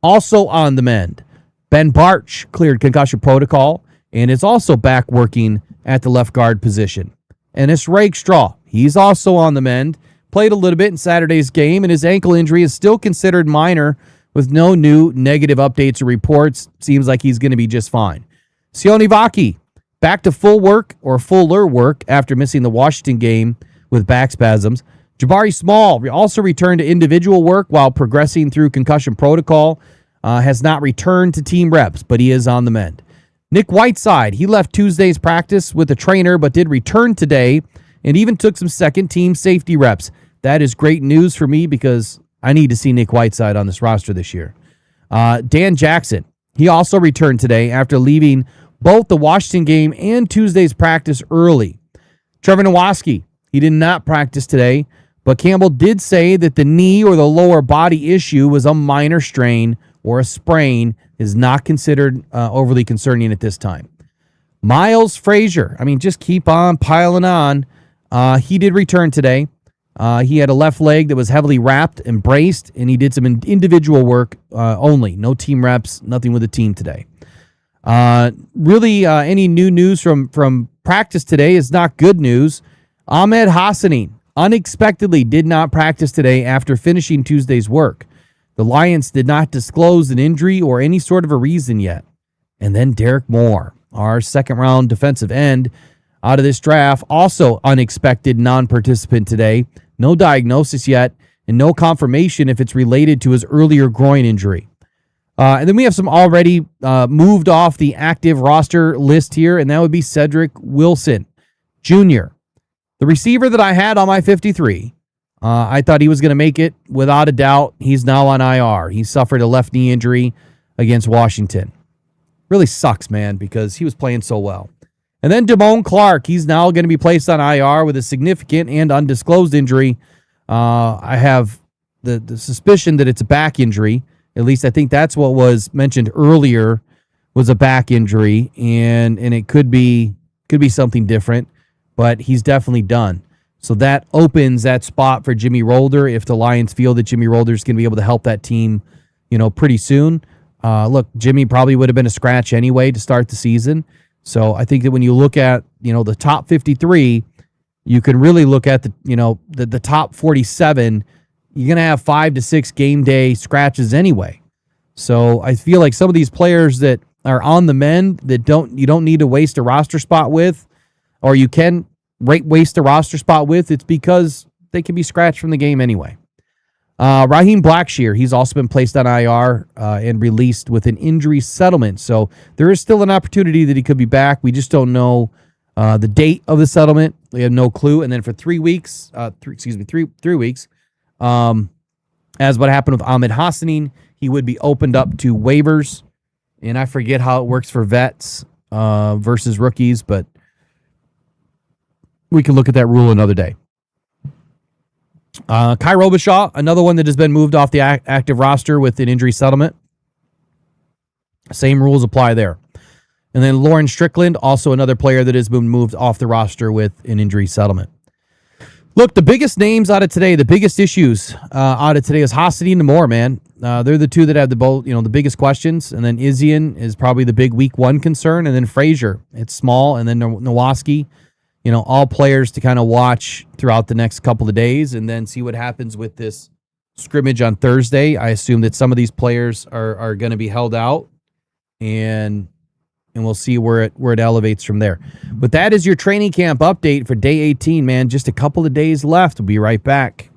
Also on the mend, Ben Barch cleared concussion protocol and is also back working at the left guard position. And it's Rakestraw. He's also on the mend. Played a little bit in Saturday's game, and his ankle injury is still considered minor with no new negative updates or reports. Seems like he's going to be just fine. Sione Vaki, back to full work or fuller work after missing the Washington game with back spasms. Jabari Small also returned to individual work while progressing through concussion protocol. Has not returned to team reps, but he is on the mend. Nick Whiteside, he left Tuesday's practice with a trainer, but did return today and even took some second-team safety reps. That is great news for me because I need to see Nick Whiteside on this roster this year. Dan Jackson, he also returned today after leaving both the Washington game and Tuesday's practice early. Trevor Nowaski, he did not practice today, but Campbell did say that the knee or the lower body issue was a minor strain or a sprain, is not considered overly concerning at this time. Miles Frazier, just keep on piling on. He did return today. He had a left leg that was heavily wrapped and braced, and he did some individual work only. No team reps, nothing with the team today. Any new news from practice today is not good news. Ahmed Hassanin unexpectedly did not practice today after finishing Tuesday's work. The Lions did not disclose an injury or any sort of a reason yet. And then Derek Moore, our second-round defensive end out of this draft, also unexpected non-participant today. No diagnosis yet, and no confirmation if it's related to his earlier groin injury. And then we have some already moved off the active roster list here, and that would be Cedric Wilson Jr., the receiver that I had on my 53. I thought he was going to make it without a doubt. He's now on IR. He suffered a left knee injury against Washington. Really sucks, man, because he was playing so well. And then Damone Clark, he's now going to be placed on IR with a significant and undisclosed injury. I have the suspicion that it's a back injury. At least I think that's what was mentioned earlier, was a back injury, and it could be something different, but he's definitely done. So that opens that spot for Jimmy Rolder if the Lions feel that Jimmy Rolder is going to be able to help that team, pretty soon. Look, Jimmy probably would have been a scratch anyway to start the season. So I think that when you look at, the top 53, you can really look at the top 47. You're going to have 5 to 6 game day scratches anyway. So I feel like some of these players that are on the mend that you don't need to waste a roster spot with, or you can waste a roster spot with, it's because they can be scratched from the game anyway. Raheem Blackshear, he's also been placed on IR and released with an injury settlement. So there is still an opportunity that he could be back. We just don't know the date of the settlement. We have no clue. And then for 3 weeks, 3 weeks, as what happened with Ahmed Hassanin, he would be opened up to waivers. And I forget how it works for vets versus rookies, but we can look at that rule another day. Kai Robichaud, another one that has been moved off the active roster with an injury settlement. Same rules apply there. And then Lauren Strickland, also another player that has been moved off the roster with an injury settlement. Look, the biggest names out of today, the biggest issues out of today is Hassanin and Moore, man. They're the two that have the biggest questions. And then Isian is probably the big week one concern. And then Frazier, it's small. And then Nowaski. All players to kind of watch throughout the next couple of days and then see what happens with this scrimmage on Thursday. I assume that some of these players are going to be held out, and we'll see where it elevates from there. But that is your training camp update for day 18, man. Just a couple of days left. We'll be right back.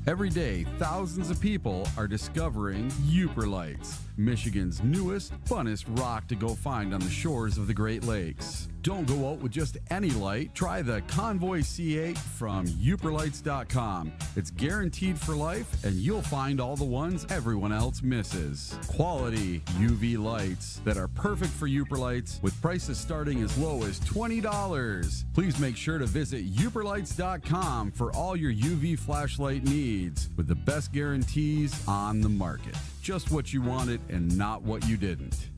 Every day, thousands of people are discovering Uper Lights, Michigan's newest, funnest rock to go find on the shores of the Great Lakes. Don't go out with just any light. Try the Convoy C8 from uperlights.com. It's guaranteed for life, and you'll find all the ones everyone else misses. Quality UV lights that are perfect for Uper Lights with prices starting as low as $20. Please make sure to visit uperlights.com for all your UV flashlight needs with the best guarantees on the market. Just what you wanted and not what you didn't.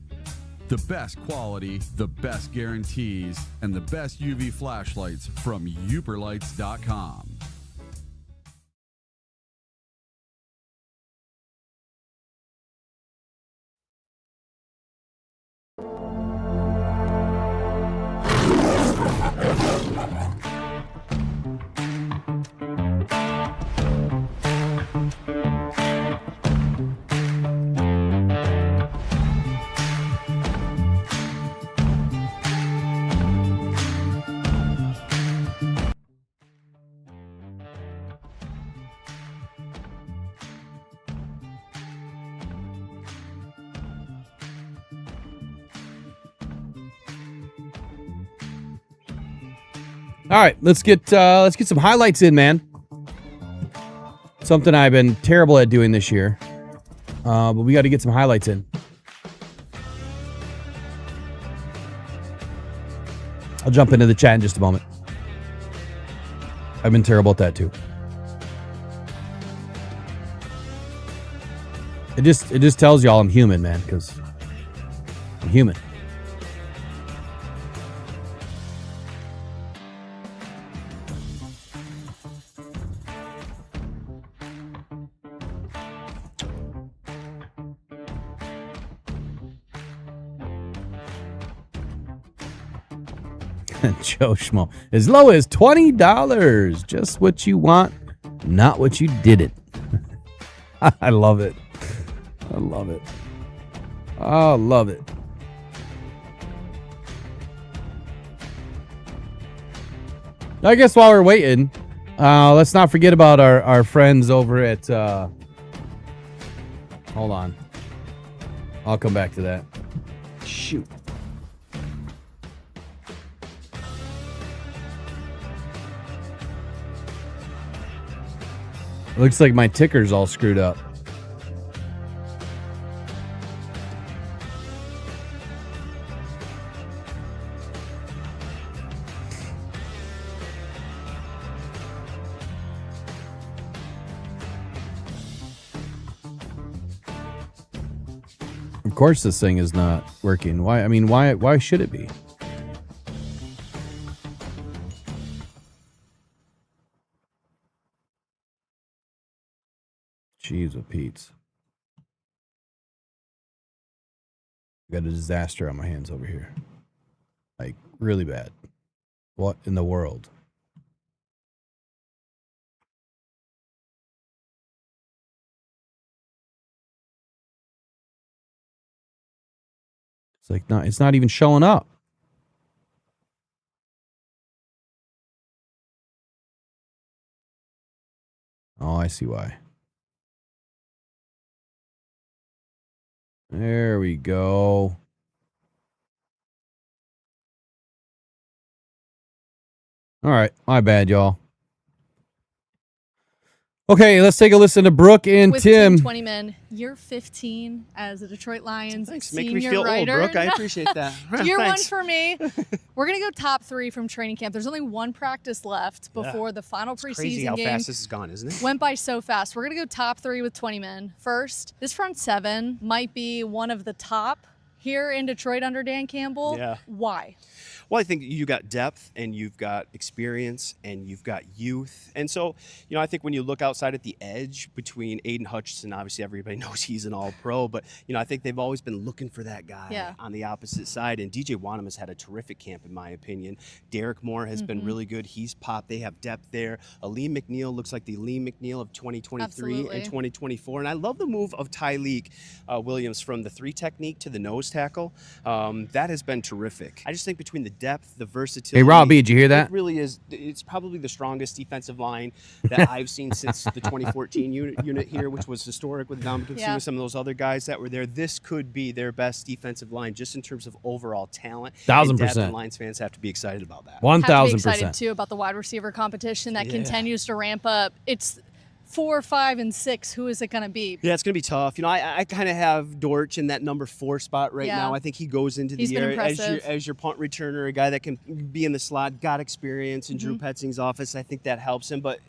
The best quality, the best guarantees, and the best UV flashlights from uperlights.com. All right, let's get some highlights in, man. Something I've been terrible at doing this year, but we got to get some highlights in. I'll jump into the chat in just a moment. I've been terrible at that too. It just tells y'all I'm human, man, because I'm human. Joe Schmo. As low as $20. Just what you want, not what you didn't. I love it. I love it. I love it. I guess while we're waiting, let's not forget about our friends over at... hold on. I'll come back to that. Shoot. Looks like my ticker's all screwed up. Of course this thing is not working. Why? I mean, why should it be? Jeez, with Pete's. Got a disaster on my hands over here. Like, really bad. What in the world? It's like it's not even showing up. Oh, I see why. There we go. All right, my bad, y'all. Okay, let's take a listen to Brooke and With Tim. 20 men, you're 15 as a Detroit Lions Thanks. senior Make me feel writer. old, Brooke. I appreciate that. Year one Thanks. for me. We're going to go top 3 from training camp. There's only one practice left before the final preseason Crazy how game. fast this has gone, isn't it? Went by so fast. We're going to go top 3 with 20 men. First, this front 7 might be one of the top here in Detroit under Dan Campbell. Yeah. Why? Well, I think you got depth and you've got experience and you've got youth. And so, I think when you look outside at the edge between Aiden Hutchinson, obviously everybody knows he's an all-pro, but, I think they've always been looking for that guy on the opposite side. And DJ Wanham has had a terrific camp, in my opinion. Derek Moore has been really good. He's popped. They have depth there. Aleem McNeil looks like the Aleem McNeil of 2023 and 2024. And I love the move of Tyleek Williams from the 3 technique to the nose tackle. That has been terrific. I just think between the depth, the versatility. Hey, Robbie, did you hear that? It really is. It's probably the strongest defensive line that I've seen since the 2014 unit here, which was historic with Dominic and some of those other guys that were there. This could be their best defensive line just in terms of overall talent. 1,000%. And Lions fans have to be excited about that. 1,000%. Have to be excited, too, about the wide receiver competition that continues to ramp up. It's 4, 5, and 6. Who is it going to be? Yeah, it's going to be tough. I kind of have Dortch in that number 4 spot right now. I think he goes into the area as your punt returner, a guy that can be in the slot, got experience in Drew Petzing's office. I think that helps him. But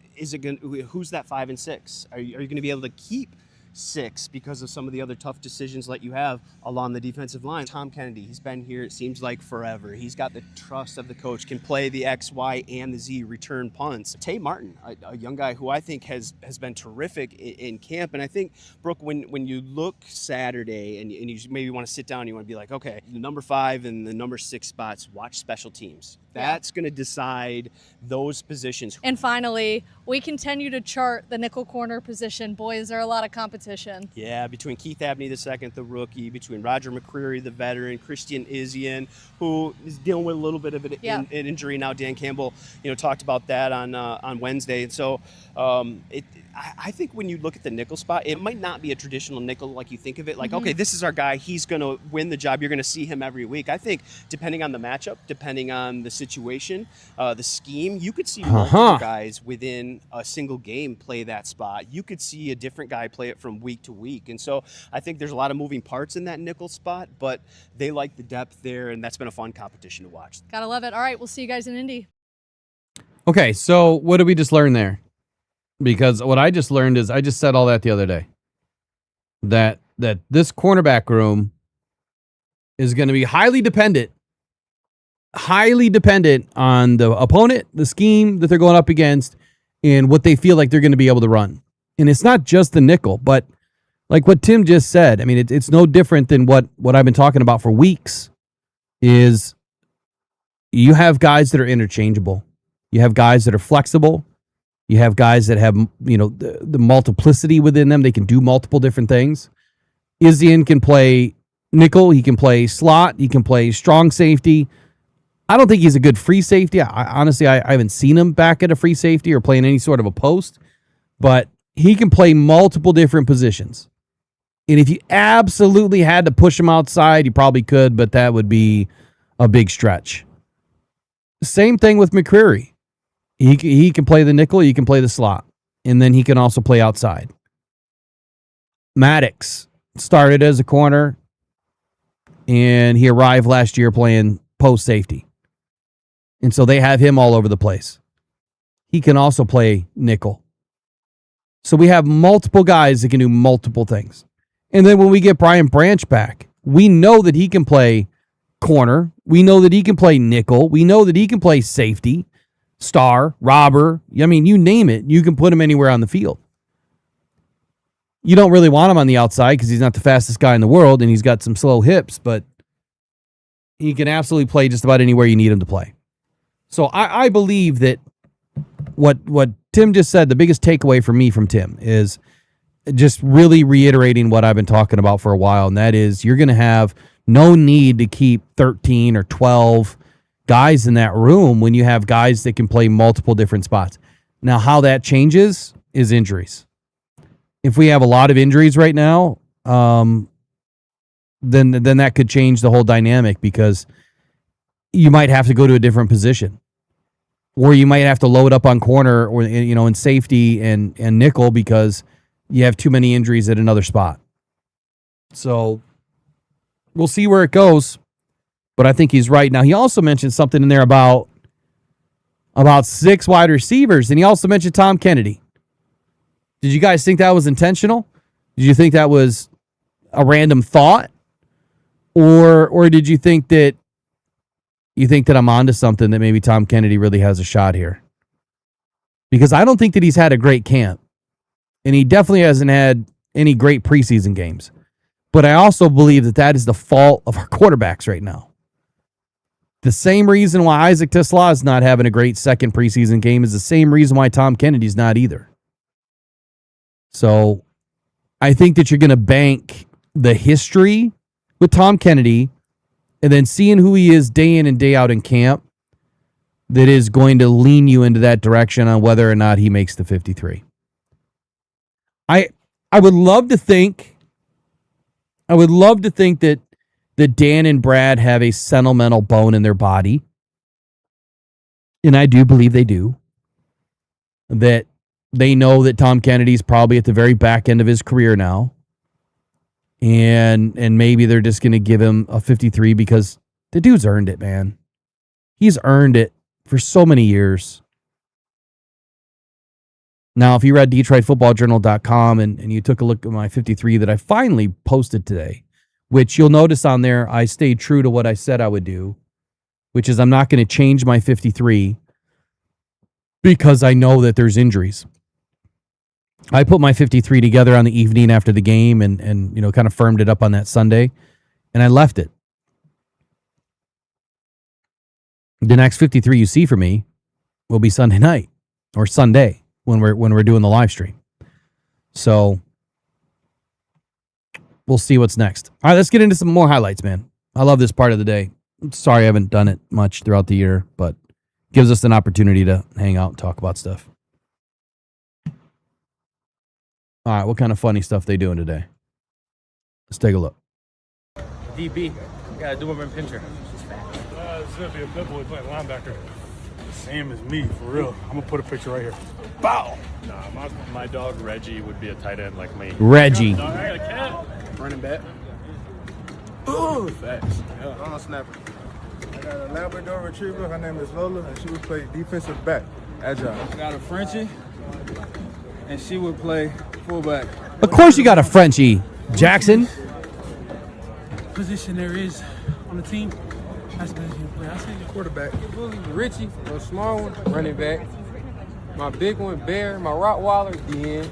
who's that 5 and 6? Are you going to be able to keep 6 because of some of the other tough decisions that you have along the defensive line? Tom Kennedy, he's been here, it seems like forever. He's got the trust of the coach, can play the X, Y, and the Z return punts. Tay Martin, a young guy who I think has been terrific in camp. And I think, Brooke, when you look Saturday and you maybe want to sit down, you want to be like, okay, the number 5 and the number 6 spots, watch special teams. That's going to decide those positions. And finally, we continue to chart the nickel corner position. Boy, is there a lot of competition. Yeah, between Keith Abney II, the rookie, between Roger McCreary, the veteran, Christian Izzian, who is dealing with a little bit of an injury now. Dan Campbell, talked about that on Wednesday. And so I think when you look at the nickel spot, it might not be a traditional nickel like you think of it. Like, okay, this is our guy. He's going to win the job. You're going to see him every week. I think depending on the matchup, depending on the situation, the scheme, you could see multiple guys within a single game play that spot. You could see a different guy play it from week to week. And so I think there's a lot of moving parts in that nickel spot, but they like the depth there, and that's been a fun competition to watch. Gotta love it. All right, we'll see you guys in Indy. Okay, so what did we just learn there? Because what I just learned is I just said all that the other day. That this cornerback room is going to be highly dependent on the opponent, the scheme that they're going up against, and what they feel like they're going to be able to run. And it's not just the nickel, but like what Tim just said, I mean, it's no different than what I've been talking about for weeks, is you have guys that are interchangeable. You have guys that are flexible. You have guys that have, the multiplicity within them. They can do multiple different things. Izzian can play nickel. He can play slot. He can play strong safety. I don't think he's a good free safety. Honestly, I haven't seen him back at a free safety or playing any sort of a post. But he can play multiple different positions. And if you absolutely had to push him outside, you probably could, but that would be a big stretch. Same thing with McCreary. He can play the nickel, he can play the slot, and then he can also play outside. Maddox started as a corner, and he arrived last year playing post safety. And so they have him all over the place. He can also play nickel. So we have multiple guys that can do multiple things. And then when we get Brian Branch back, we know that he can play corner. We know that he can play nickel. We know that he can play safety. Star, robber, I mean, you name it, you can put him anywhere on the field. You don't really want him on the outside because he's not the fastest guy in the world and he's got some slow hips, but he can absolutely play just about anywhere you need him to play. So I believe that what Tim just said, the biggest takeaway for me from Tim is just really reiterating what I've been talking about for a while, and that is you're going to have no need to keep 13 or 12 guys in that room when you have guys that can play multiple different spots. Now, how that changes is injuries. If we have a lot of injuries right now, then that could change the whole dynamic because you might have to go to a different position, or you might have to load up on corner or in safety and nickel because you have too many injuries at another spot. So we'll see where it goes. But I think he's right. Now, he also mentioned something in there about 6 wide receivers, and he also mentioned Tom Kennedy. Did you guys think that was intentional? Did you think that was a random thought? Or did you think that I'm onto something, that maybe Tom Kennedy really has a shot here? Because I don't think that he's had a great camp, and he definitely hasn't had any great preseason games. But I also believe that is the fault of our quarterbacks right now. The same reason why Isaac Tesla is not having a great second preseason game is the same reason why Tom Kennedy's not either. So I think that you're going to bank the history with Tom Kennedy and then seeing who he is day in and day out in camp that is going to lean you into that direction on whether or not he makes the 53. I would love to think that Dan and Brad have a sentimental bone in their body. And I do believe they do. That they know that Tom Kennedy's probably at the very back end of his career now. And maybe they're just going to give him a 53 because the dude's earned it, man. He's earned it for so many years. Now, if you read DetroitFootballJournal.com and you took a look at my 53 that I finally posted today, which you'll notice on there, I stayed true to what I said I would do, which is I'm not going to change my 53 because I know that there's injuries. I put my 53 together on the evening after the game and kind of firmed it up on that Sunday, and I left it. The next 53 you see from me will be Sunday night or Sunday. when we're doing the live stream. So we'll see what's next. All right, let's get into some more highlights, man. I love this part of the day. Sorry I haven't done it much throughout the year, but gives us an opportunity to hang out and talk about stuff. All right, what kind of funny stuff they doing today? Let's take a look. DB, got a do-over pincher. This is going to be a good boy playing linebacker. Same as me, for real. I'm going to put a picture right here. Bow! Nah, my dog Reggie would be a tight end like me. Reggie. I got a cat. Running back. Ooh, facts. Yeah. I'm a snapper. I got a Labrador retriever. Her name is Lola, and she would play defensive back. Agile. I got a Frenchie, and she would play fullback. Of course you got a Frenchie, Jackson. Position there is on the team. That's the position you play. I say quarterback. Bully, Richie, a small one, running back. My big one, Bear. My Rottweiler, DN.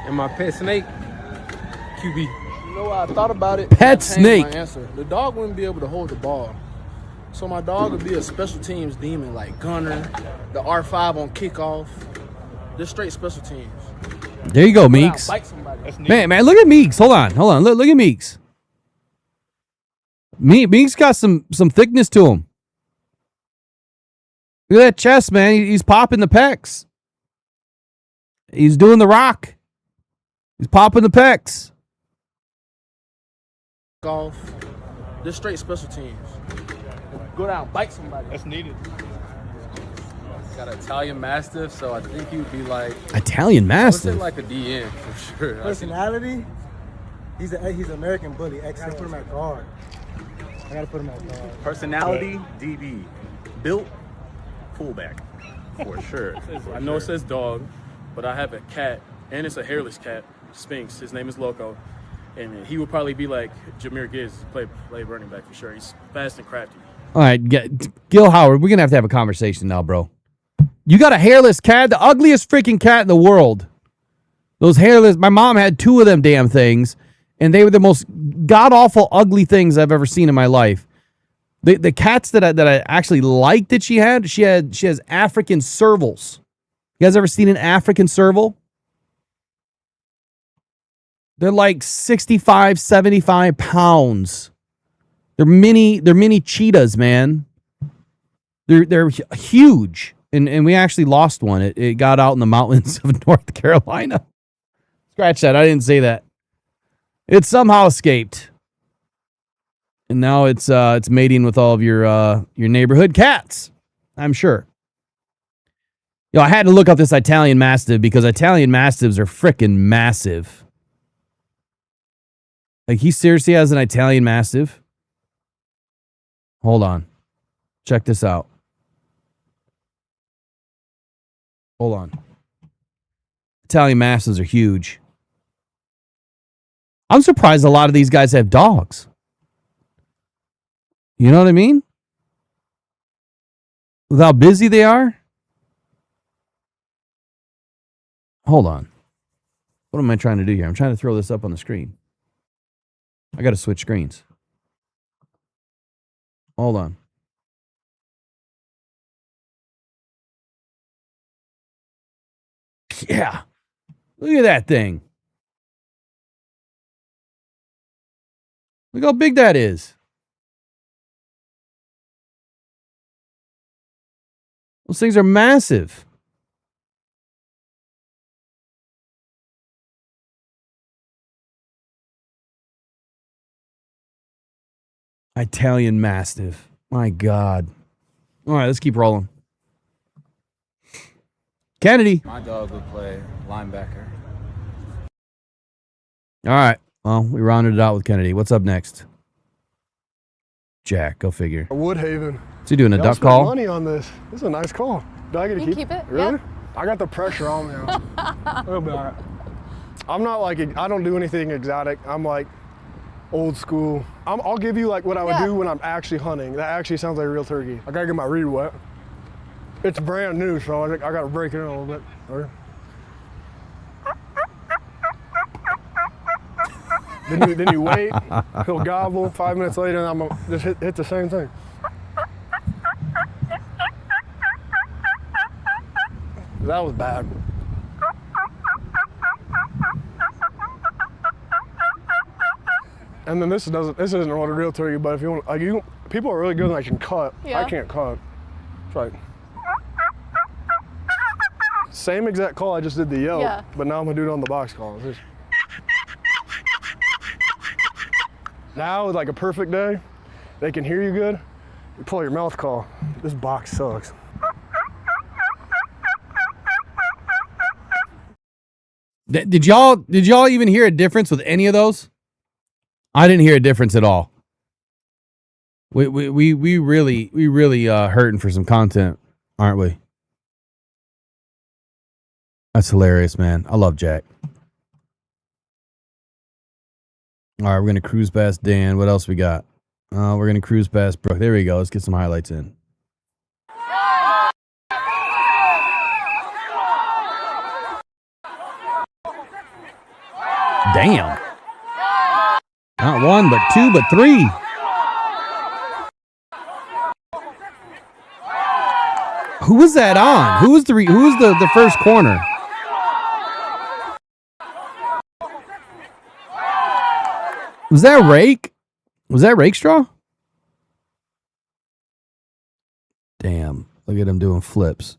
And my pet snake, QB. You know what I thought about it? Pet I changed snake. My answer. The dog wouldn't be able to hold the ball. So my dog would be a special teams demon like gunner, the R5 on kickoff. Just straight special teams. There you go, Meeks. Man, look at Meeks. Hold on. Look at Meeks. Meeks got some thickness to him. Look at that chest, man. He's popping the pecs. He's doing the rock. He's popping the pecs. Golf. Just straight special teams. Go down, bite somebody. That's needed. Got an Italian Mastiff, so I think he would be like... Italian Mastiff? I would say like a DN, for sure. Personality? He's an American bully. I gotta put him at guard. Personality, DB. Built, fullback. For sure. I know it says dog, but I have a cat, and it's a hairless cat, Sphinx. His name is Loco. And he would probably be like Jahmyr Gibbs, play running back for sure. He's fast and crafty. All right, gill-howard, we're going to have a conversation now, bro. You got a hairless cat, the ugliest freaking cat in the world. Those hairless, my mom had 2 of them damn things, and they were the most god-awful ugly things I've ever seen in my life. The cats that I actually liked that she has African servals. You guys ever seen an African serval? They're like 65, 75 pounds. They're mini cheetahs, man. They're huge. And we actually lost one. It got out in the mountains of North Carolina. Scratch that. I didn't say that. It somehow escaped. And now it's mating with all of your neighborhood cats, I'm sure. I had to look up this Italian Mastiff because Italian Mastiffs are freaking massive. Like, he seriously has an Italian Mastiff? Hold on. Check this out. Hold on. Italian Mastiffs are huge. I'm surprised a lot of these guys have dogs. You know what I mean? With how busy they are? Hold on. What am I trying to do here? I'm trying to throw this up on the screen. I got to switch screens. Hold on. Yeah. Look at that thing. Look how big that is. Those things are massive. Italian Mastiff. My God. All right, let's keep rolling. Kennedy. My dog would play linebacker. All right. Well, we rounded it out with Kennedy. What's up next? Jack, go figure. Woodhaven. Is he doing a Y'all duck spent call? money on this. This is a nice call. Do I get to You keep keep it? Really? Yeah. I got the pressure on me now. It'll be all right. I'm not like, I don't do anything exotic. I'm like old school. I'll give you like what I would do when I'm actually hunting. That actually sounds like a real turkey. I gotta get my reed wet. It's brand new, so I gotta break it in a little bit. Right. Then you wait, he'll gobble. 5 minutes later, and I'm just hit the same thing. That was bad. And then this isn't what a real turkey, but if you want, people are really good and can cut. Yeah. I can't cut. It's like, same exact call I just did the yelp, but now I'm gonna do it on the box call. Now, like a perfect day, they can hear you good. You pull your mouth call. This box sucks. Did y'all even hear a difference with any of those? I didn't hear a difference at all. We really hurting for some content, aren't we? That's hilarious, man. I love Jack. All right, we're gonna cruise past Dan. What else we got? We're gonna cruise past Brooke. There we go. Let's get some highlights in. Damn. Not one, but two, but three. Who was that on? Who was the first corner? Was that Rake? Was that Rakestraw? Damn. Look at him doing flips.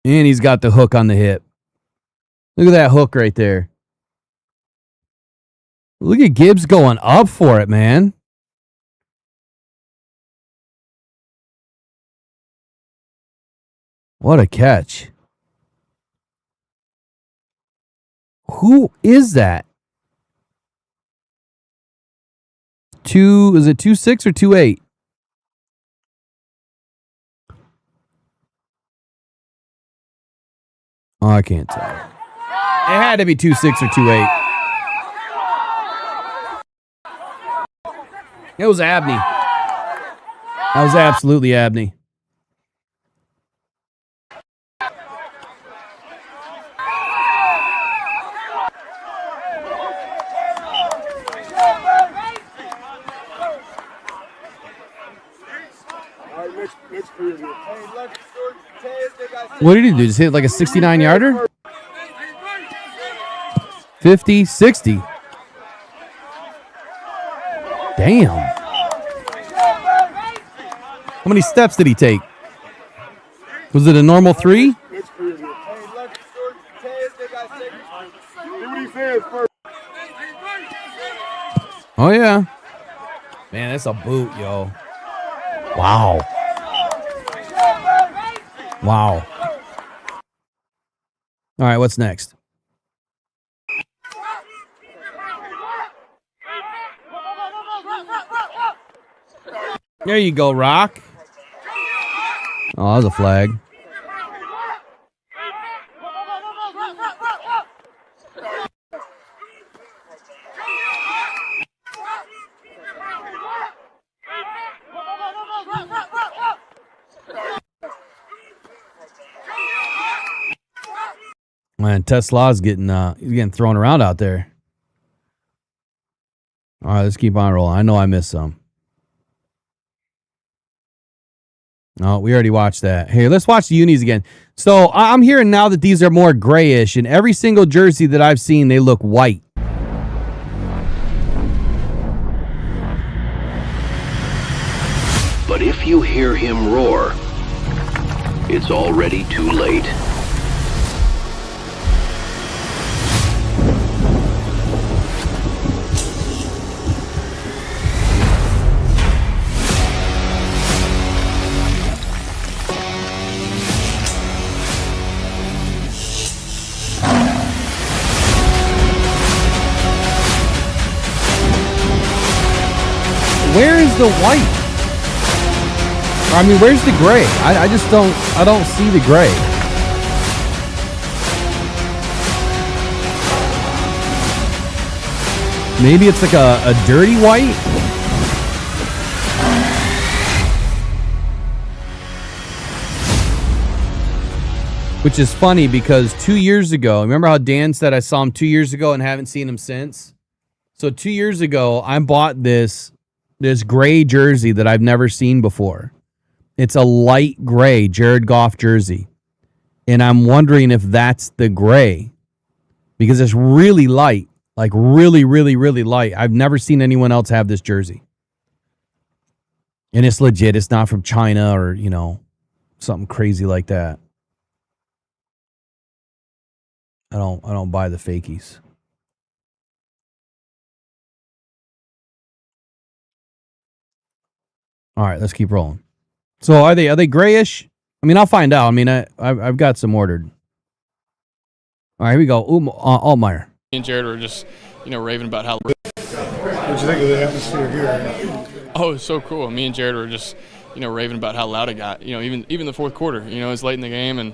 And he's got the hook on the hip. Look at that hook right there. Look at Gibbs going up for it, man. What a catch. Who is that? Is it 2.6 or 2.8? Oh, I can't tell. It had to be 2.6 or 2.8. It was Abney. That was absolutely Abney. What did he do? Just hit like a 69-yarder? 50, 60. Damn. How many steps did he take? Was it a normal 3? Oh, yeah. Man, that's a boot, yo. Wow. Wow. All right, what's next? There you go, Rock. Oh, that was a flag. Man, Tesla's getting thrown around out there. All right, let's keep on rolling. I know I missed some. Oh, we already watched that. Here, let's watch the unis again. So I'm hearing now that these are more grayish, and every single jersey that I've seen, they look white. But if you hear him roar, it's already too late. Where is the white? I mean, where's the gray? I don't see the gray. Maybe it's like a dirty white? Which is funny because 2 years ago, remember how Dan said I saw him 2 years ago and haven't seen him since? So 2 years ago, I bought this gray jersey that I've never seen before. It's a light gray Jared Goff jersey. And I'm wondering if that's the gray because it's really light, like really, really, really light. I've never seen anyone else have this jersey. And it's legit. It's not from China or, something crazy like that. I don't buy the fakies. All right, let's keep rolling. So are they grayish? I mean, I'll find out. I mean, I've got some ordered. All right, here we go. Altmaier. Me and Jared were just, raving about how. What do you think of the atmosphere here? Oh, it's so cool. Me and Jared were just, raving about how loud it got. Even the fourth quarter. It's late in the game, and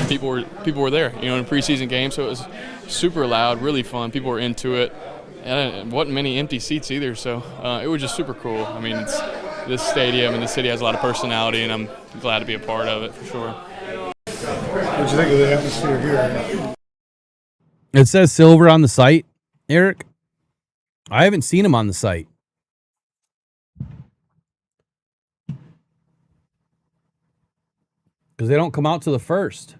people were there. In a preseason game, so it was super loud, really fun. People were into it, and it wasn't many empty seats either. So it was just super cool. I mean, this stadium and the city has a lot of personality, and I'm glad to be a part of it for sure. What do you think of the atmosphere here? It says silver on the site, Eric. I haven't seen him on the site. Because they don't come out to the first.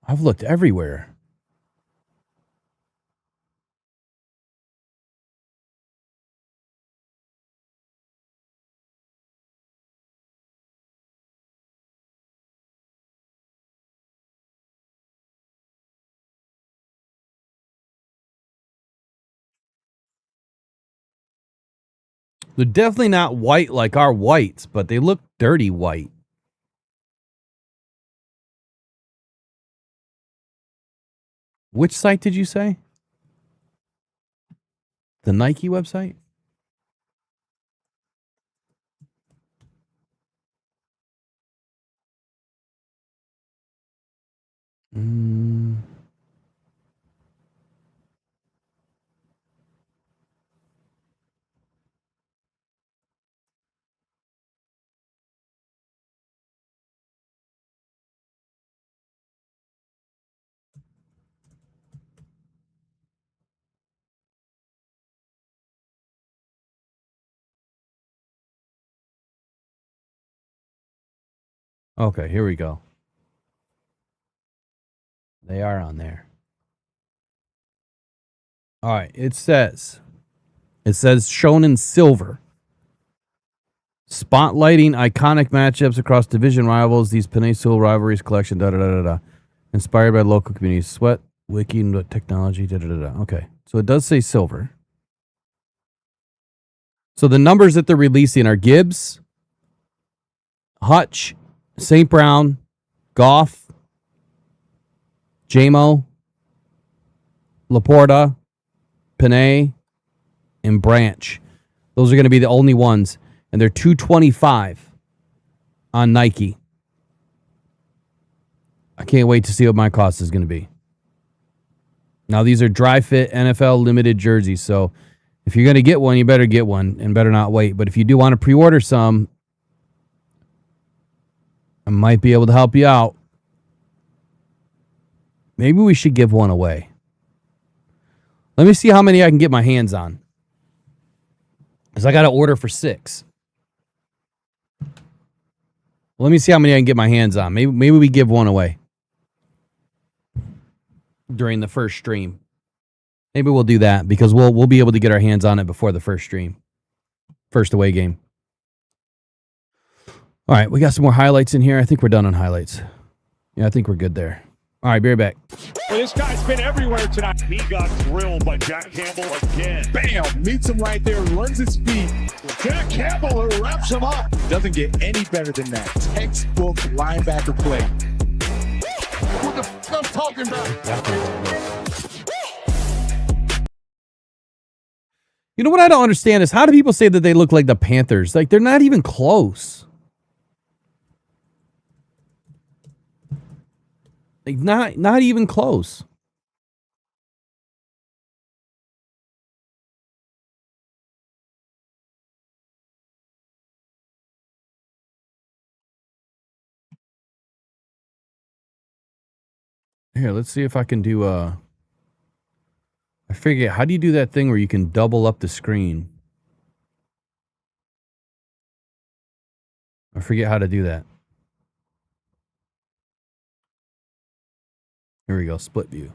I've looked everywhere. They're definitely not white like our whites, but they look dirty white. Which site did you say? The Nike website? Okay, here we go. They are on there. All right, it says shown in silver. Spotlighting iconic matchups across division rivals, these peninsula rivalries collection, da-da-da-da-da. Inspired by local communities. Sweat, wiki, and technology, da-da-da-da. Okay, so it does say silver. So the numbers that they're releasing are Gibbs, Hutch, St. Brown, Goff, Jamo, Laporta, Panay, and Branch. Those are going to be the only ones. And they're $225 on Nike. I can't wait to see what my cost is going to be. Now, these are dry fit NFL limited jerseys. So if you're going to get one, you better get one and better not wait. But if you do want to pre-order some, I might be able to help you out. Maybe we should give one away. Let me see how many I can get my hands on. Because I got to order for 6. Let me see how many I can get my hands on. Maybe we give one away during the first stream. Maybe we'll do that because we'll be able to get our hands on it before the first stream. First away game. All right, we got some more highlights in here. I think we're done on highlights. Yeah, I think we're good there. All right, be right back. Well, this guy's been everywhere tonight. He got drilled by Jack Campbell again. Bam! Meets him right there, runs his feet. Jack Campbell wraps him up. Doesn't get any better than that. Textbook linebacker play. What the f*** I'm talking about? You know what I don't understand is how do people say that they look like the Panthers? Like, they're not even close. Like, not even close. Here, let's see if I can do I I forget, how do you do that thing where you can double up the screen? I forget how to do that. Here we go, split view.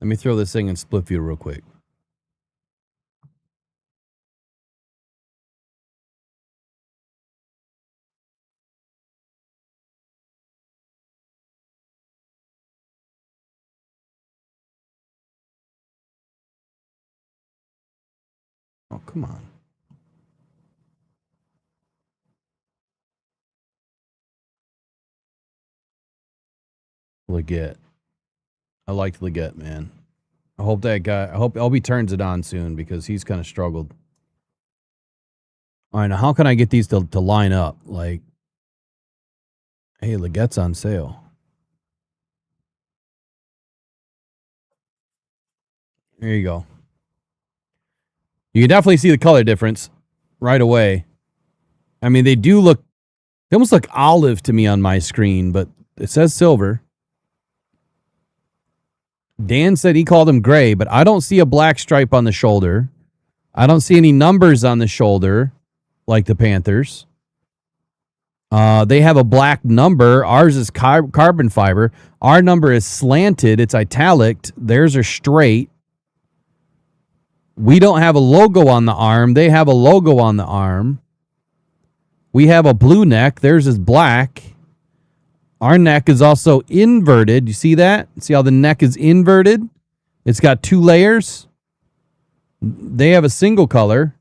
Let me throw this thing in split view real quick. Oh, come on. Leggett. I liked Leggett, man. I hope he turns it on soon because he's kind of struggled. All right, now how can I get these to line up? Like, hey, Legett's on sale. There you go. You can definitely see the color difference right away. I mean, they almost look olive to me on my screen, but it says silver. Dan said he called them gray, but I don't see a black stripe on the shoulder. I don't see any numbers on the shoulder like the Panthers. They have a black number. Ours is carbon fiber. Our number is slanted. It's italic. Theirs are straight. We don't have a logo on the arm. They have a logo on the arm. We have a blue neck. Theirs is black. Our neck is also inverted. You see that? See how the neck is inverted? It's got 2 layers. They have a single color.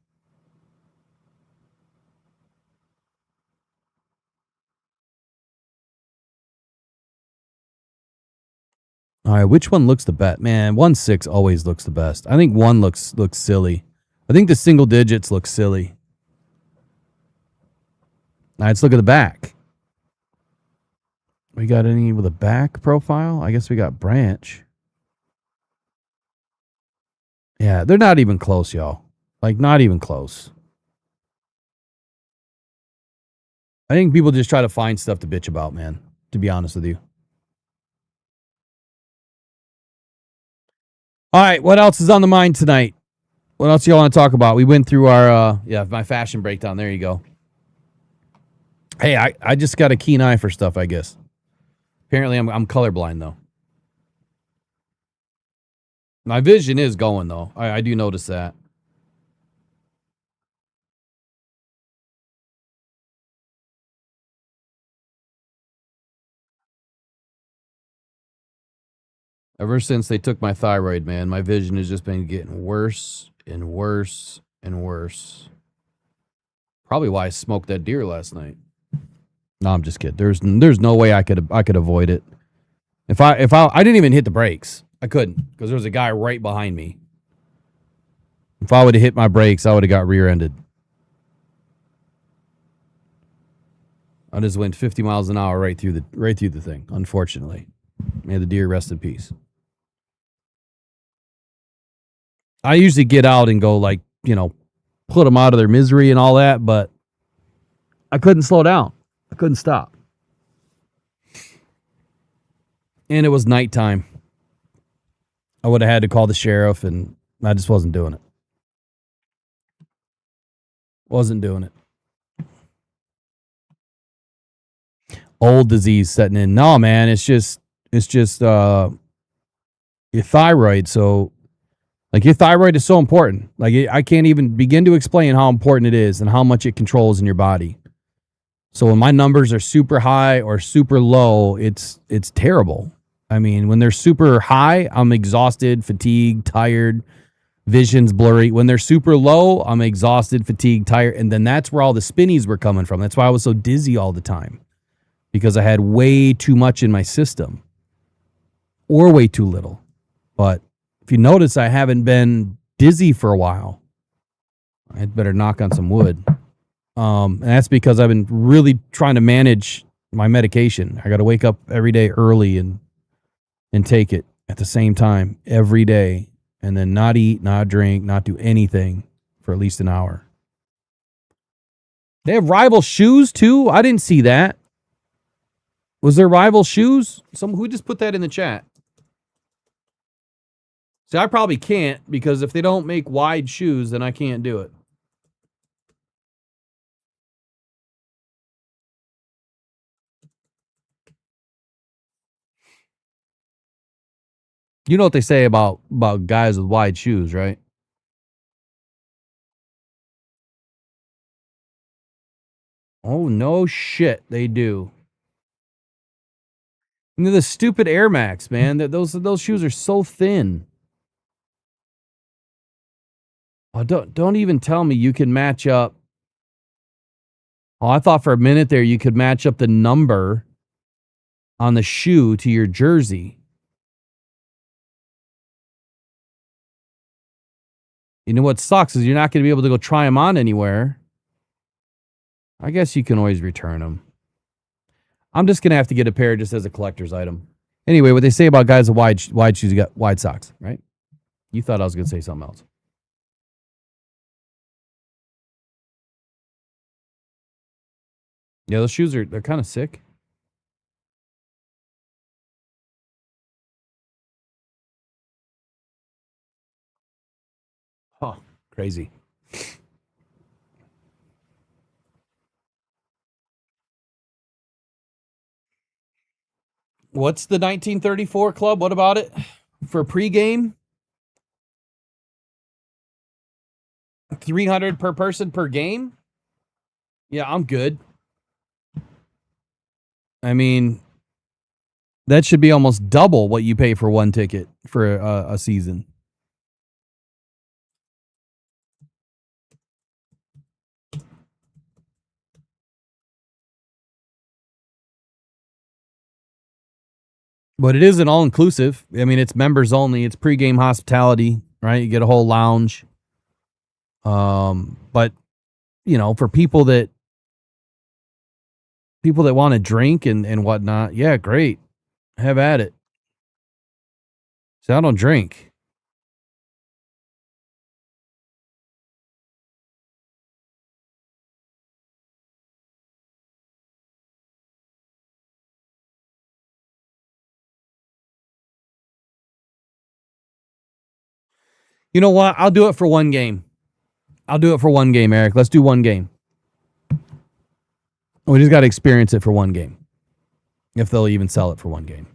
All right, which one looks the best? Man, 1-6 always looks the best. I think 1 looks silly. I think the single digits look silly. All right, let's look at the back. We got any with a back profile? I guess we got Branch. Yeah, they're not even close, y'all. Like, not even close. I think people just try to find stuff to bitch about, man, to be honest with you. All right, what else is on the mind tonight? What else y'all want to talk about? We went through our, my fashion breakdown. There you go. Hey, I just got a keen eye for stuff, I guess. Apparently, I'm colorblind, though. My vision is going, though. I do notice that. Ever since they took my thyroid, man, my vision has just been getting worse and worse and worse. Probably why I smoked that deer last night. No, I'm just kidding. There's no way I could avoid it. If I didn't even hit the brakes. I couldn't because there was a guy right behind me. If I would have hit my brakes, I would have got rear-ended. I just went 50 miles an hour right through the thing, unfortunately. May the deer rest in peace. I usually get out and go put them out of their misery and all that, but I couldn't slow down. I couldn't stop. And it was nighttime. I would have had to call the sheriff, and I just wasn't doing it. Wasn't doing it. Old disease setting in. No, man, it's just your thyroid. So, your thyroid is so important. I can't even begin to explain how important it is and how much it controls in your body. So when my numbers are super high or super low, it's terrible. I mean, when they're super high, I'm exhausted, fatigued, tired, vision's blurry. When they're super low, I'm exhausted, fatigued, tired. And then that's where all the spinnies were coming from. That's why I was so dizzy all the time. Because I had way too much in my system. Or way too little. But if you notice, I haven't been dizzy for a while. I'd better knock on some wood. And that's because I've been really trying to manage my medication. I got to wake up every day early and take it at the same time every day. And then not eat, not drink, not do anything for at least an hour. They have rival shoes too? I didn't see that. Was there rival shoes? Who just put that in the chat? See, I probably can't because if they don't make wide shoes, then I can't do it. You know what they say about guys with wide shoes, right? Oh, no shit, they do. You know, the stupid Air Max, man. Those shoes are so thin. Oh, don't even tell me you can match up. Oh, I thought for a minute there you could match up the number on the shoe to your jersey. You know what sucks is you're not going to be able to go try them on anywhere. I guess you can always return them. I'm just going to have to get a pair just as a collector's item. Anyway, what they say about guys with wide shoes, you got wide socks, right? You thought I was going to say something else. Yeah, those shoes they're kind of sick. Oh, crazy. What's the 1934 club? What about it? For pregame? 300 per person per game? Yeah, I'm good. I mean, that should be almost double what you pay for one ticket for a season. But it isn't all inclusive. I mean, it's members only. It's pregame hospitality, right? You get a whole lounge. But you know, for people that want to drink and whatnot, yeah, great. Have at it. So I don't drink. You know what? I'll do it for one game. Eric. Let's do one game. We just got to experience it for one game. If they'll even sell it for one game.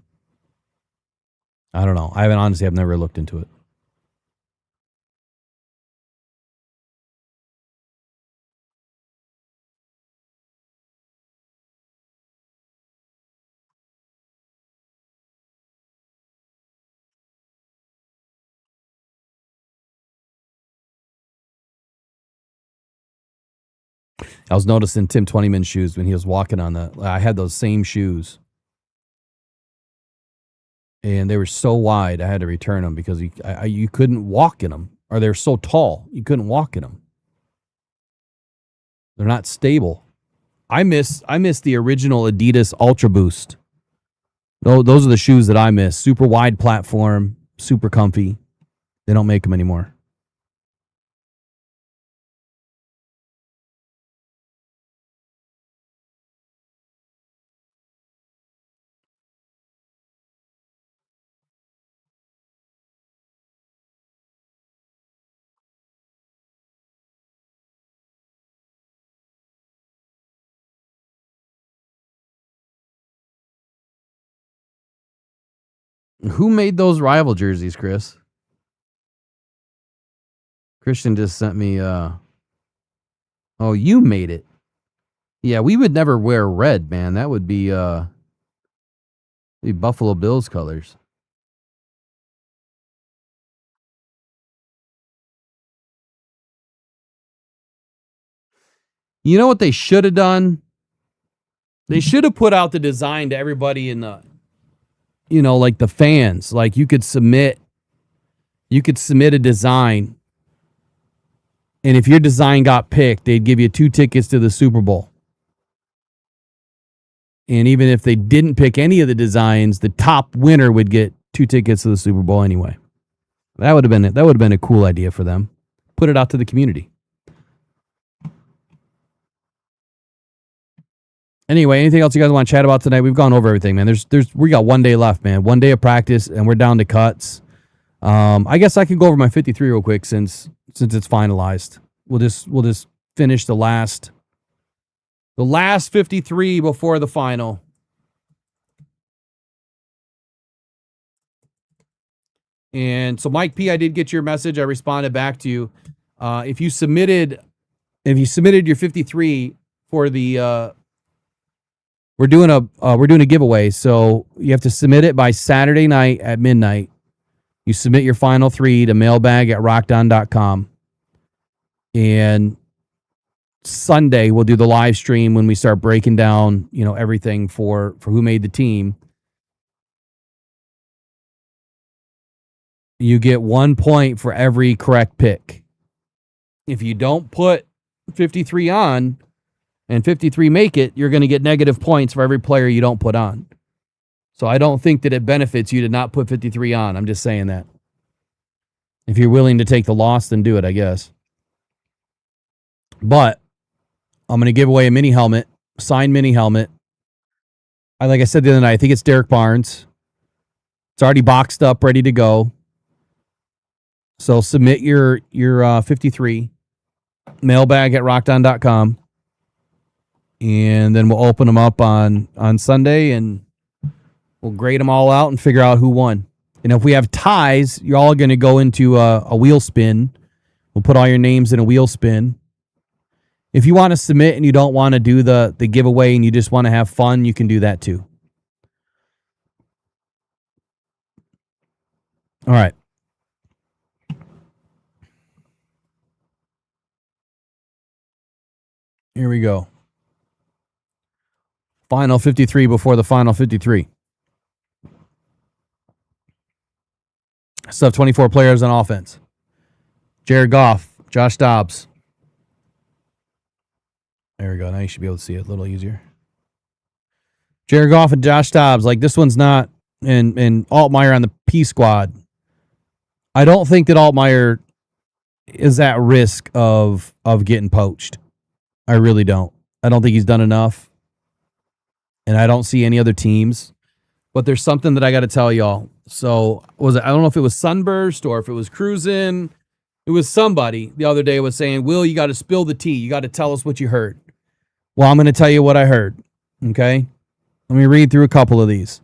I don't know. I've never looked into it. I was noticing Tim Twentyman's shoes when he was walking on I had those same shoes. And they were so wide, I had to return them because you couldn't walk in them. Or they're so tall, you couldn't walk in them. They're not stable. I miss the original Adidas Ultra Boost. Those are the shoes that I miss. Super wide platform, super comfy. They don't make them anymore. Who made those rival jerseys, Chris? Christian just sent me oh, you made it. Yeah, we would never wear red, man. That would be Buffalo Bills colors. You know what they should have done? They should have put out the design to everybody in the, like the fans. Like you could submit a design. And if your design got picked, they'd give you 2 tickets to the Super Bowl. And even if they didn't pick any of the designs, the top winner would get 2 tickets to the Super Bowl anyway. That would have been it. That would have been a cool idea for them. Put it out to the community. Anyway, anything else you guys want to chat about tonight? We've gone over everything, man. We got 1 day left, man. 1 day of practice, and we're down to cuts. I guess I can go over my 53 real quick since it's finalized. We'll just finish the last 53 before the final. And so, Mike P, I did get your message. I responded back to you. If you submitted your 53 for the we're doing a giveaway, so you have to submit it by Saturday night at midnight. You submit your final 3 to mailbag@rockdown.com. And Sunday we'll do the live stream when we start breaking down, everything for who made the team. You get 1 point for every correct pick. If you don't put 53 on and 53 make it, you're going to get negative points for every player you don't put on. So I don't think that it benefits you to not put 53 on. I'm just saying that. If you're willing to take the loss, then do it, I guess. But I'm going to give away a mini helmet, signed mini helmet. Like I said the other night, I think it's Derek Barnes. It's already boxed up, ready to go. So submit your 53, mailbag@rockdown.com. And then we'll open them up on Sunday, and we'll grade them all out and figure out who won. And if we have ties, you're all going to go into a wheel spin. We'll put all your names in a wheel spin. If you want to submit and you don't want to do the giveaway and you just want to have fun, you can do that too. All right. Here we go. Final 53 before the final 53. Still have 24 players on offense. Jared Goff, Josh Dobbs. There we go. Now you should be able to see it a little easier. Jared Goff and Josh Dobbs. Like, this one's not. And Altmaier on the P squad. I don't think that Altmaier is at risk of getting poached. I really don't. I don't think he's done enough. And I don't see any other teams. But there's something that I got to tell y'all. So, I don't know if it was Sunburst or if it was Cruisin'. It was somebody the other day was saying, Will, you got to spill the tea. You got to tell us what you heard. Well, I'm going to tell you what I heard. Okay? Let me read through a couple of these.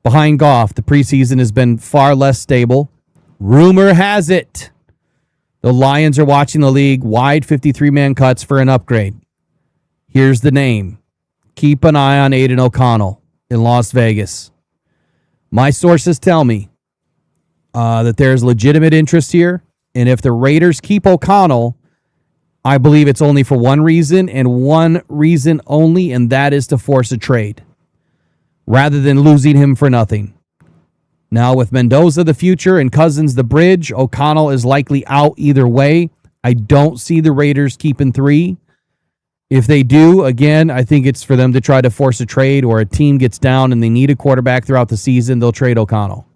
Behind Goff, the preseason has been far less stable. Rumor has it the Lions are watching the league wide 53-man cuts for an upgrade. Here's the name. Keep an eye on Aiden O'Connell in Las Vegas. My sources tell me that there's legitimate interest here, and if the Raiders keep O'Connell, I believe it's only for one reason and one reason only, and that is to force a trade rather than losing him for nothing. Now, with Mendoza the future and Cousins the bridge, O'Connell is likely out either way. I don't see the Raiders keeping 3. If they do, again, I think it's for them to try to force a trade, or a team gets down and they need a quarterback throughout the season, they'll trade O'Connell.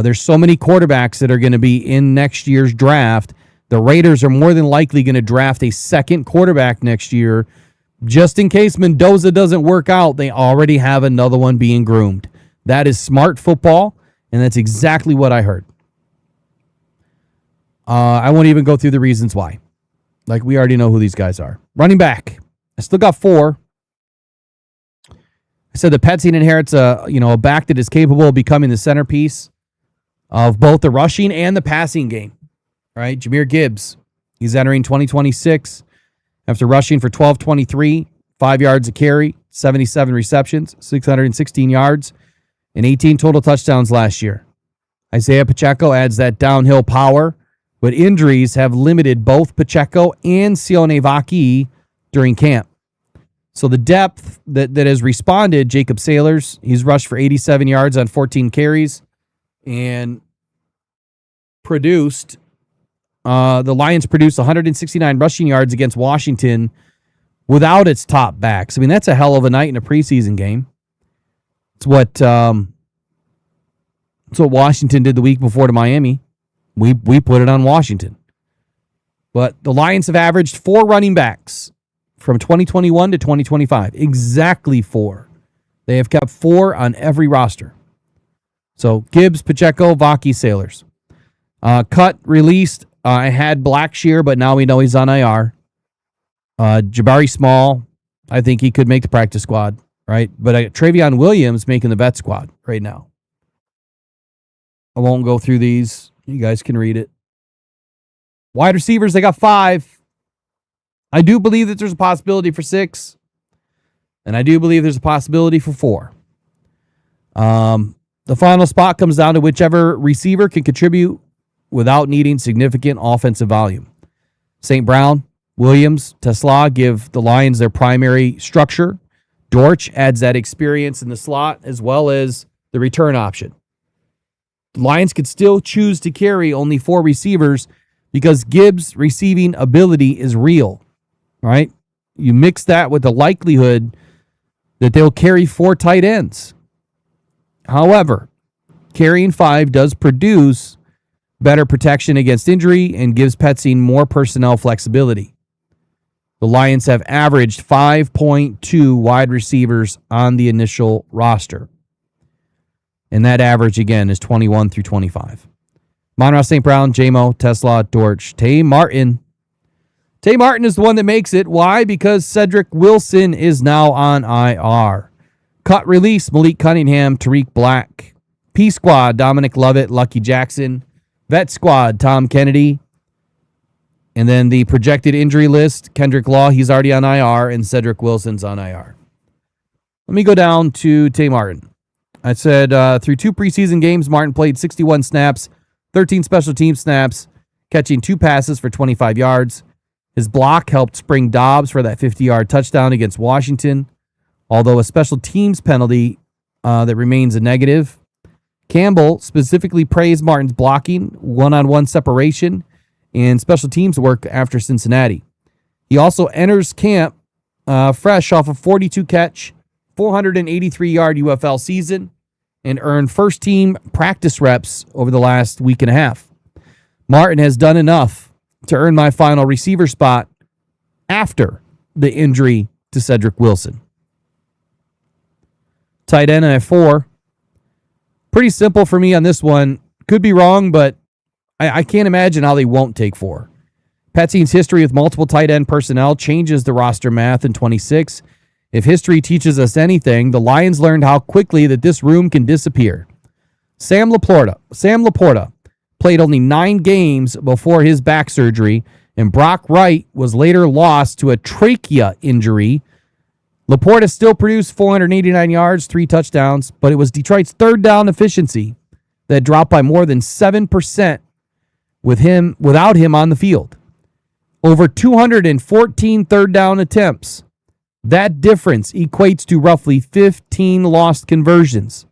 There's so many quarterbacks that are going to be in next year's draft. The Raiders are more than likely going to draft a second quarterback next year. Just in case Mendoza doesn't work out, they already have another one being groomed. That is smart football, and that's exactly what I heard. I won't even go through the reasons why. Like, we already know who these guys are. Running back. I still got 4. I said that Petsy inherits a back that is capable of becoming the centerpiece of both the rushing and the passing game. Right? Jahmyr Gibbs. He's entering 2026 after rushing for 1,223, 5 yards a carry, 77 receptions, 616 yards, and 18 total touchdowns last year. Isaiah Pacheco adds that downhill power, but injuries have limited both Pacheco and Sione Vaki during camp. So the depth that has responded, Jacob Sailors, he's rushed for 87 yards on 14 carries and produced, the Lions produced 169 rushing yards against Washington without its top backs. I mean, that's a hell of a night in a preseason game. It's what Washington did the week before to Miami. We put it on Washington. But the Lions have averaged 4 running backs from 2021 to 2025. Exactly 4. They have kept 4 on every roster. So Gibbs, Pacheco, Vaki, Sailors. Cut, released. I had Blackshear, but now we know he's on IR. Jabari Small, I think he could make the practice squad, right? But I got Travion Williams making the vet squad right now. I won't go through these. You guys can read it. Wide receivers, they got 5. I do believe that there's a possibility for 6. And I do believe there's a possibility for 4. The final spot comes down to whichever receiver can contribute without needing significant offensive volume. St. Brown, Williams, Tesla give the Lions their primary structure. Dortch adds that experience in the slot as well as the return option. The Lions could still choose to carry only 4 receivers because Gibbs' receiving ability is real, right? You mix that with the likelihood that they'll carry 4 tight ends. However, carrying 5 does produce better protection against injury and gives Petzing more personnel flexibility. The Lions have averaged 5.2 wide receivers on the initial roster. And that average, again, is 21 through 25. Monroe St. Brown, JMO, Tesla, Dortch, Tay Martin. Tay Martin is the one that makes it. Why? Because Cedric Wilson is now on IR. Cut release, Malik Cunningham, Tariq Black. P Squad, Dominic Lovett, Lucky Jackson. Vet Squad, Tom Kennedy. And then the projected injury list, Kendrick Law, he's already on IR, and Cedric Wilson's on IR. Let me go down to Tay Martin. I said through 2 preseason games, Martin played 61 snaps, 13 special team snaps, catching 2 passes for 25 yards. His block helped spring Dobbs for that 50-yard touchdown against Washington, although a special teams penalty that remains a negative. Campbell specifically praised Martin's blocking, one-on-one separation, and special teams work after Cincinnati. He also enters camp fresh off a 42-catch, 483-yard UFL season and earned first-team practice reps over the last week and a half. Martin has done enough to earn my final receiver spot after the injury to Cedric Wilson. Tight end, I have 4. Pretty simple for me on this one. Could be wrong, but I can't imagine how they won't take 4. Petzing's history with multiple tight end personnel changes the roster math in 26. If history teaches us anything, the Lions learned how quickly that this room can disappear. Sam Laporta played only 9 games before his back surgery, and Brock Wright was later lost to a trachea injury. Laporta still produced 489 yards, 3 touchdowns, but it was Detroit's third down efficiency that dropped by more than 7% without him on the field. Over 214 third down attempts. That difference equates to roughly 15 lost conversions.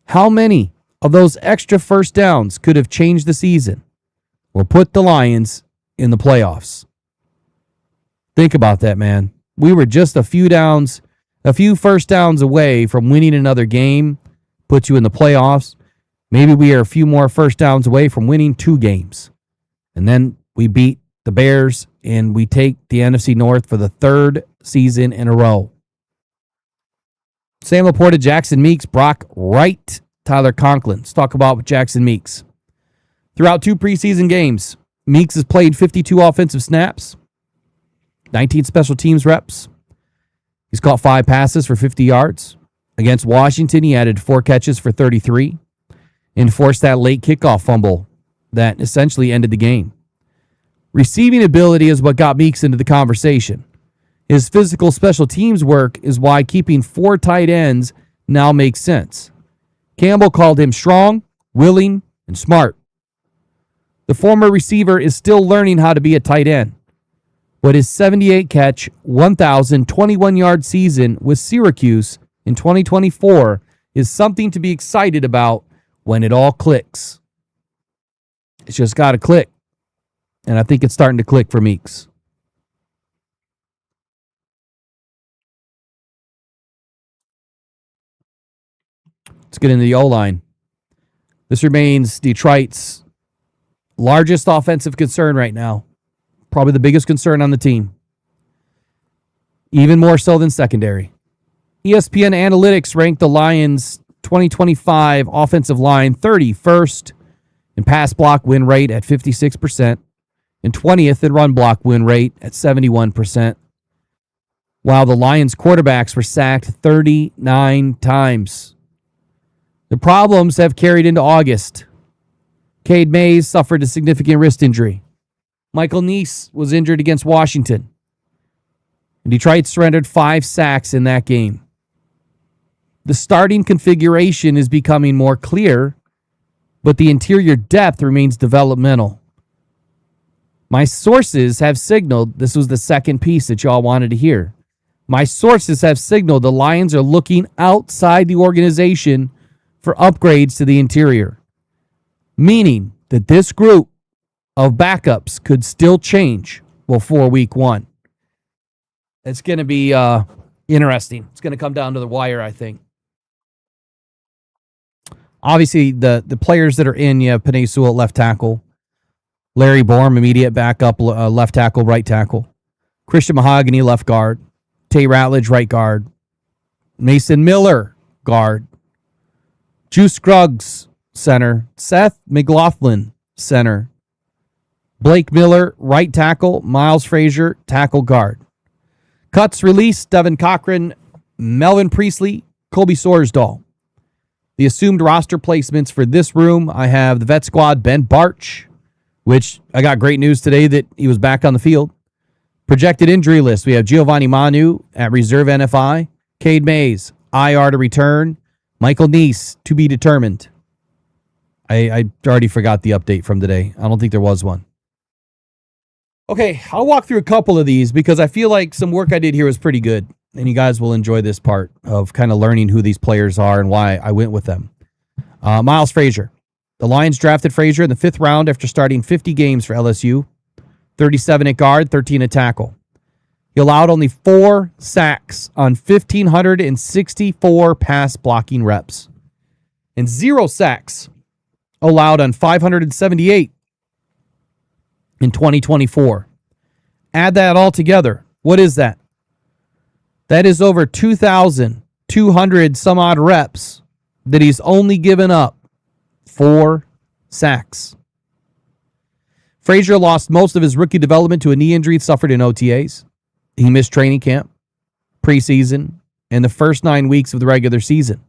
How many of those extra first downs could have changed the season or put the Lions in the playoffs? Think about that, man. We were just a few first downs away from winning another game, put you in the playoffs. Maybe we are a few more first downs away from winning 2 games. And then we beat the Bears, and we take the NFC North for the 3rd season in a row. Sam Laporta, Jackson Meeks, Brock Wright, Tyler Conklin. Let's talk about Jackson Meeks. Throughout 2 preseason games, Meeks has played 52 offensive snaps, 19 special teams reps. He's caught 5 passes for 50 yards. Against Washington, he added 4 catches for 33 and forced that late kickoff fumble that essentially ended the game. Receiving ability is what got Meeks into the conversation. His physical special teams work is why keeping 4 tight ends now makes sense. Campbell called him strong, willing, and smart. The former receiver is still learning how to be a tight end, but his 78-catch, 1,021-yard season with Syracuse in 2024 is something to be excited about when it all clicks. It's just got to click. And I think it's starting to click for Meeks. Let's get into the O-line. This remains Detroit's largest offensive concern right now. Probably the biggest concern on the team. even more so than secondary. ESPN Analytics ranked the Lions' 2025 offensive line 31st in pass block win rate at 56% and 20th in run block win rate at 71%, while the Lions' quarterbacks were sacked 39 times. The problems have carried into August. Cade Mays suffered a significant wrist injury. Michael Neese was injured against Washington. And Detroit surrendered 5 sacks in that game. The starting configuration is becoming more clear, but the interior depth remains developmental. My sources have signaled, this was the second piece that y'all wanted to hear. My sources have signaled the Lions are looking outside the organization for upgrades to the interior, meaning that this group of backups could still change before week 1. It's going to be interesting. It's going to come down to the wire, I think. Obviously, the players that are in, you have Penei Sewell at left tackle, Larry Bourne, immediate backup, left tackle, right tackle, Christian Mahogany, left guard, Tate Ratledge, right guard, Mason Miller, guard, Juice Scruggs, center, Seth McLaughlin, center, Blake Miller, right tackle, Miles Frazier, tackle guard. Cuts released, Devin Cochran, Melvin Priestley, Colby Sorsdahl. The assumed roster placements for this room, I have the vet squad, Ben Barch, which I got great news today that he was back on the field. Projected injury list, we have Giovanni Manu at reserve NFI, Cade Mays, IR to return, Michael Neese to be determined. I already forgot the update from today. I don't think there was one. Okay, I'll walk through a couple of these because I feel like some work I did here was pretty good. And you guys will enjoy this part of kind of learning who these players are and why I went with them. Miles Frazier. The Lions drafted Frazier in the 5th round after starting 50 games for LSU. 37 at guard, 13 at tackle. He allowed only 4 sacks on 1,564 pass blocking reps. And 0 sacks allowed on 578 in 2024. Add that all together. What is that? That is over 2,200 some odd reps that he's only given up 4 sacks. Frazier lost most of his rookie development to a knee injury suffered in OTAs. He missed training camp, preseason, and the first 9 weeks of the regular season.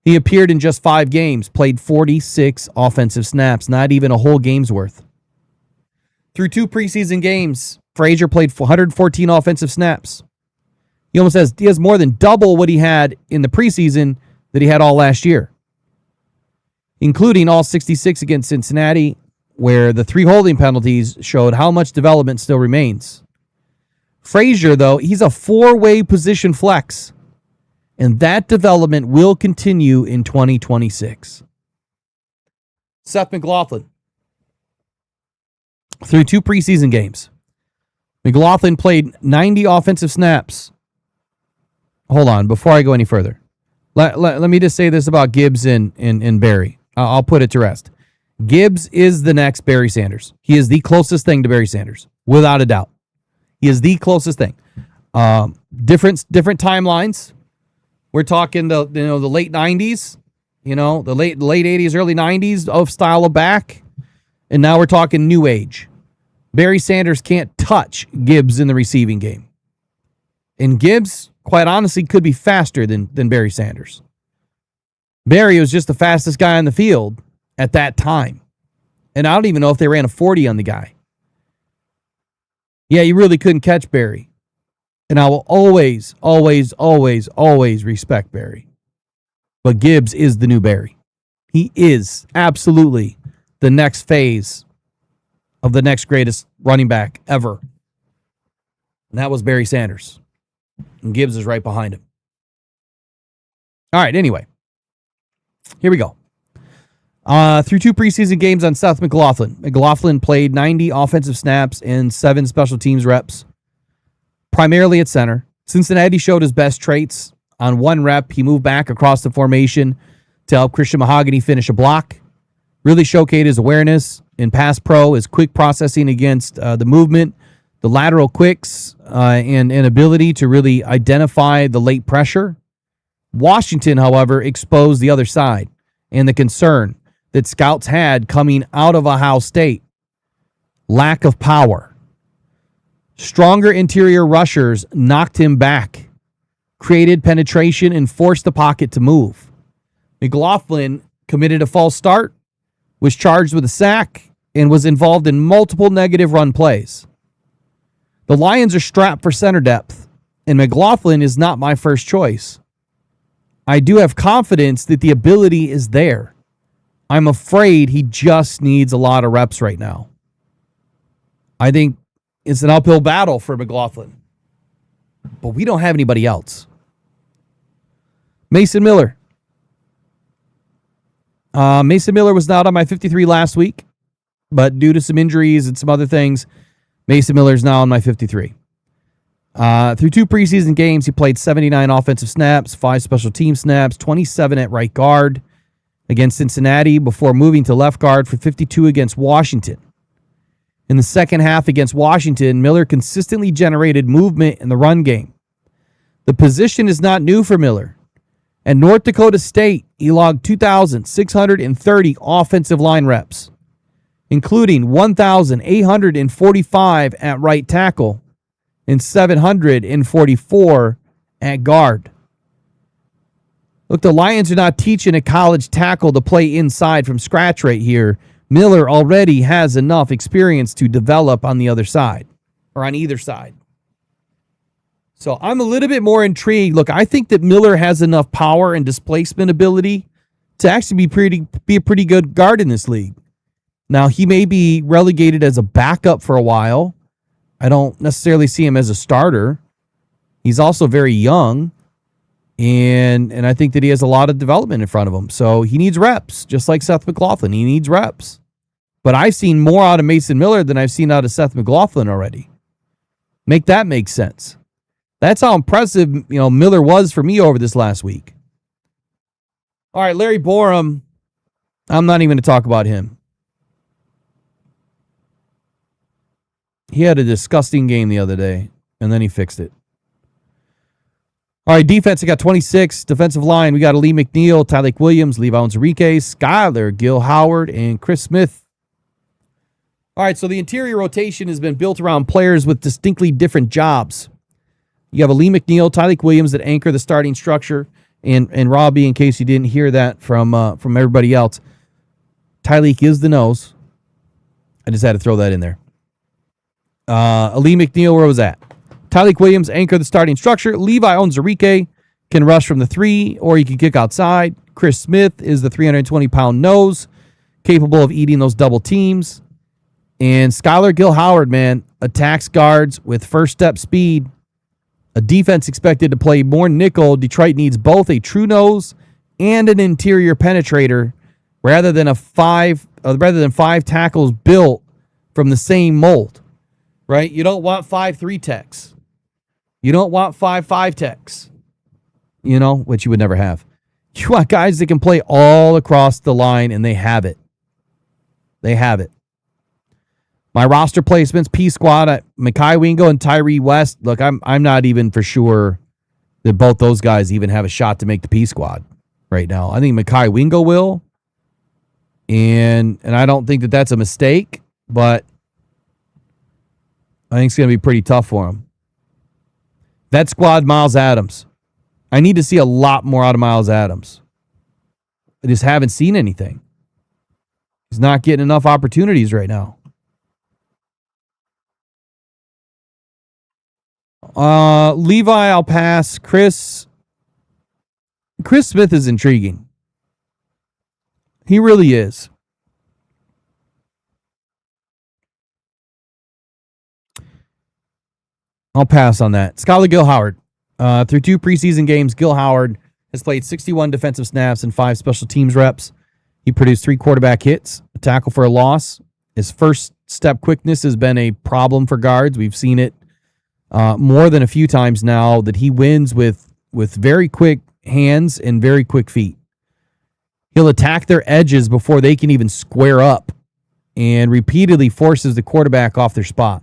He appeared in just 5 games, played 46 offensive snaps, not even a whole game's worth. Through 2 preseason games, Frazier played 114 offensive snaps. He almost has more than double what he had in the preseason that he had all last year, including all 66 against Cincinnati, where the 3 holding penalties showed how much development still remains. Frazier, though, he's a 4-way position flex, and that development will continue in 2026. Seth McLaughlin. Through 2 preseason games, McLaughlin played 90 offensive snaps. Hold on, before I go any further, let me just say this about Gibbs and Barry. I'll put it to rest. Gibbs is the next Barry Sanders. He is the closest thing to Barry Sanders, without a doubt. He is the closest thing. Different timelines. We're talking the late 90s, the late 80s, early 90s of style of back, and now we're talking new age. Barry Sanders can't touch Gibbs in the receiving game, and Gibbs, quite honestly, could be faster than Barry Sanders. Barry was just the fastest guy on the field at that time. And I don't even know if they ran a 40 on the guy. Yeah, you really couldn't catch Barry. And I will always, always, always, always respect Barry. But Gibbs is the new Barry. He is absolutely the next phase of the next greatest running back ever. And that was Barry Sanders. And Gibbs is right behind him. All right, anyway. Here we go. Through 2 preseason games on Seth McLaughlin. McLaughlin played 90 offensive snaps and 7 special teams reps, primarily at center. Cincinnati showed his best traits. On 1 rep, he moved back across the formation to help Christian Mahogany finish a block. Really showcased his awareness in pass pro, his quick processing against the movement, the lateral quicks and ability to really identify the late pressure. Washington, however, exposed the other side and the concern that scouts had coming out of Ohio State. Lack of power. Stronger interior rushers knocked him back, created penetration, and forced the pocket to move. McLaughlin committed a false start, was charged with a sack, and was involved in multiple negative run plays. The Lions are strapped for center depth, and McLaughlin is not my first choice. I do have confidence that the ability is there. I'm afraid he just needs a lot of reps right now. I think it's an uphill battle for McLaughlin, but we don't have anybody else. Mason Miller. Mason Miller was not on my 53 last week, but due to some injuries and some other things, Mason Miller is now on my 53. Through 2 preseason games, he played 79 offensive snaps, 5 special team snaps, 27 at right guard against Cincinnati before moving to left guard for 52 against Washington. In the second half against Washington, Miller consistently generated movement in the run game. The position is not new for Miller. At North Dakota State, he logged 2,630 offensive line reps, including 1,845 at right tackle and 744 at guard. Look, the Lions are not teaching a college tackle to play inside from scratch right here. Miller already has enough experience to develop on the other side, or on either side. So I'm a little bit more intrigued. Look, I think that Miller has enough power and displacement ability to actually be a pretty good guard in this league. Now, he may be relegated as a backup for a while. I don't necessarily see him as a starter. He's also very young, and I think that he has a lot of development in front of him. So he needs reps, just like Seth McLaughlin. He needs reps. But I've seen more out of Mason Miller than I've seen out of Seth McLaughlin already. Make that make sense. That's how impressive, Miller was for me over this last week. All right, Larry Borum, I'm not even going to talk about him. He had a disgusting game the other day, and then he fixed it. All right, defense, I got 26. Defensive line, we got Ali McNeil, Tyleik Williams, Levi Onwuzurike, Skyler, gill-howard, and Chris Smith. All right, so the interior rotation has been built around players with distinctly different jobs. You have Ali McNeil, Tyleik Williams that anchor the starting structure, and Robbie, in case you didn't hear that from everybody else, Tyleik is the nose. I just had to throw that in there. Ali McNeil, where was that? Tyleik Williams anchor the starting structure. Levi Onwuzurike can rush from the 3, or he can kick outside. Chris Smith is the 320-pound nose, capable of eating those double teams. And Skyler gill-howard, man, attacks guards with first-step speed. A defense expected to play more nickel. Detroit needs both a true nose and an interior penetrator rather than 5 tackles built from the same mold. Right? You don't want 5 3-techs. You don't want 5 5-techs. Which you would never have. You want guys that can play all across the line, and they have it. They have it. My roster placements, P squad, Mekhi Wingo and Tyree West. Look, I'm not even for sure that both those guys even have a shot to make the P squad right now. I think Mekhi Wingo will, and I don't think that that's a mistake, but I think it's going to be pretty tough for him. Vet squad, Miles Adams. I need to see a lot more out of Miles Adams. I just haven't seen anything. He's not getting enough opportunities right now. Levi, I'll pass. Chris Smith is intriguing. He really is. I'll pass on that. Skyler gill-howard. Through 2 preseason games, gill-howard has played 61 defensive snaps and 5 special teams reps. He produced 3 quarterback hits, a tackle for a loss. His first step quickness has been a problem for guards. We've seen it more than a few times now that he wins with very quick hands and very quick feet. He'll attack their edges before they can even square up and repeatedly forces the quarterback off their spot.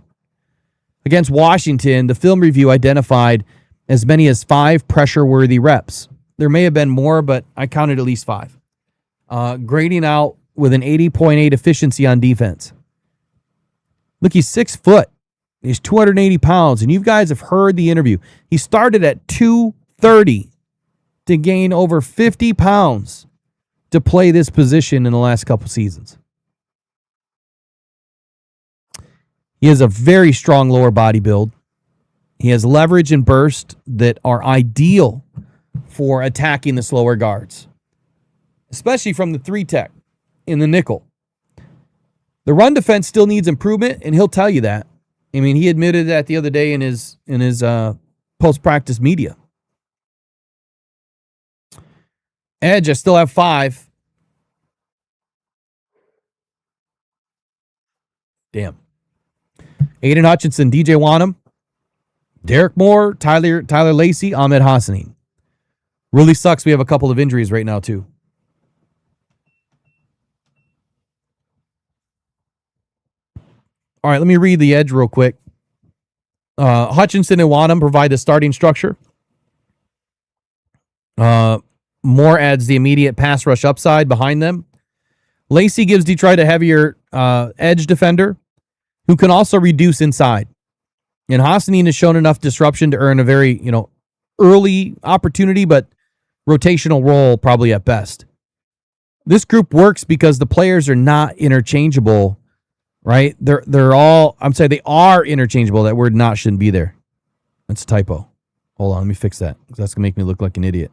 Against Washington, the film review identified as many as 5 pressure-worthy reps. There may have been more, but I counted at least 5. Grading out with an 80.8 efficiency on defense. Look, he's 6 foot. He's 280 pounds, and you guys have heard the interview. He started at 230 to gain over 50 pounds to play this position in the last couple seasons. He has a very strong lower body build. He has leverage and burst that are ideal for attacking the slower guards, especially from the 3-tech in the nickel. The run defense still needs improvement, and he'll tell you that. I mean, he admitted that the other day in his post-practice media. Edge, I still have 5. Damn. Aiden Hutchinson, DJ Wanham, Derek Moore, Tyler Lacey, Ahmed Hassanin. Really sucks we have a couple of injuries right now, too. All right, let me read the edge real quick. Hutchinson and Wanham provide the starting structure. Moore adds the immediate pass rush upside behind them. Lacey gives Detroit a heavier edge defender who can also reduce inside. And Hassanin has shown enough disruption to earn a very, early opportunity, but rotational role probably at best. This group works because the players are not interchangeable, right? They're all, I'm saying they are interchangeable. That word not shouldn't be there. That's a typo. Hold on, let me fix that, because that's going to make me look like an idiot.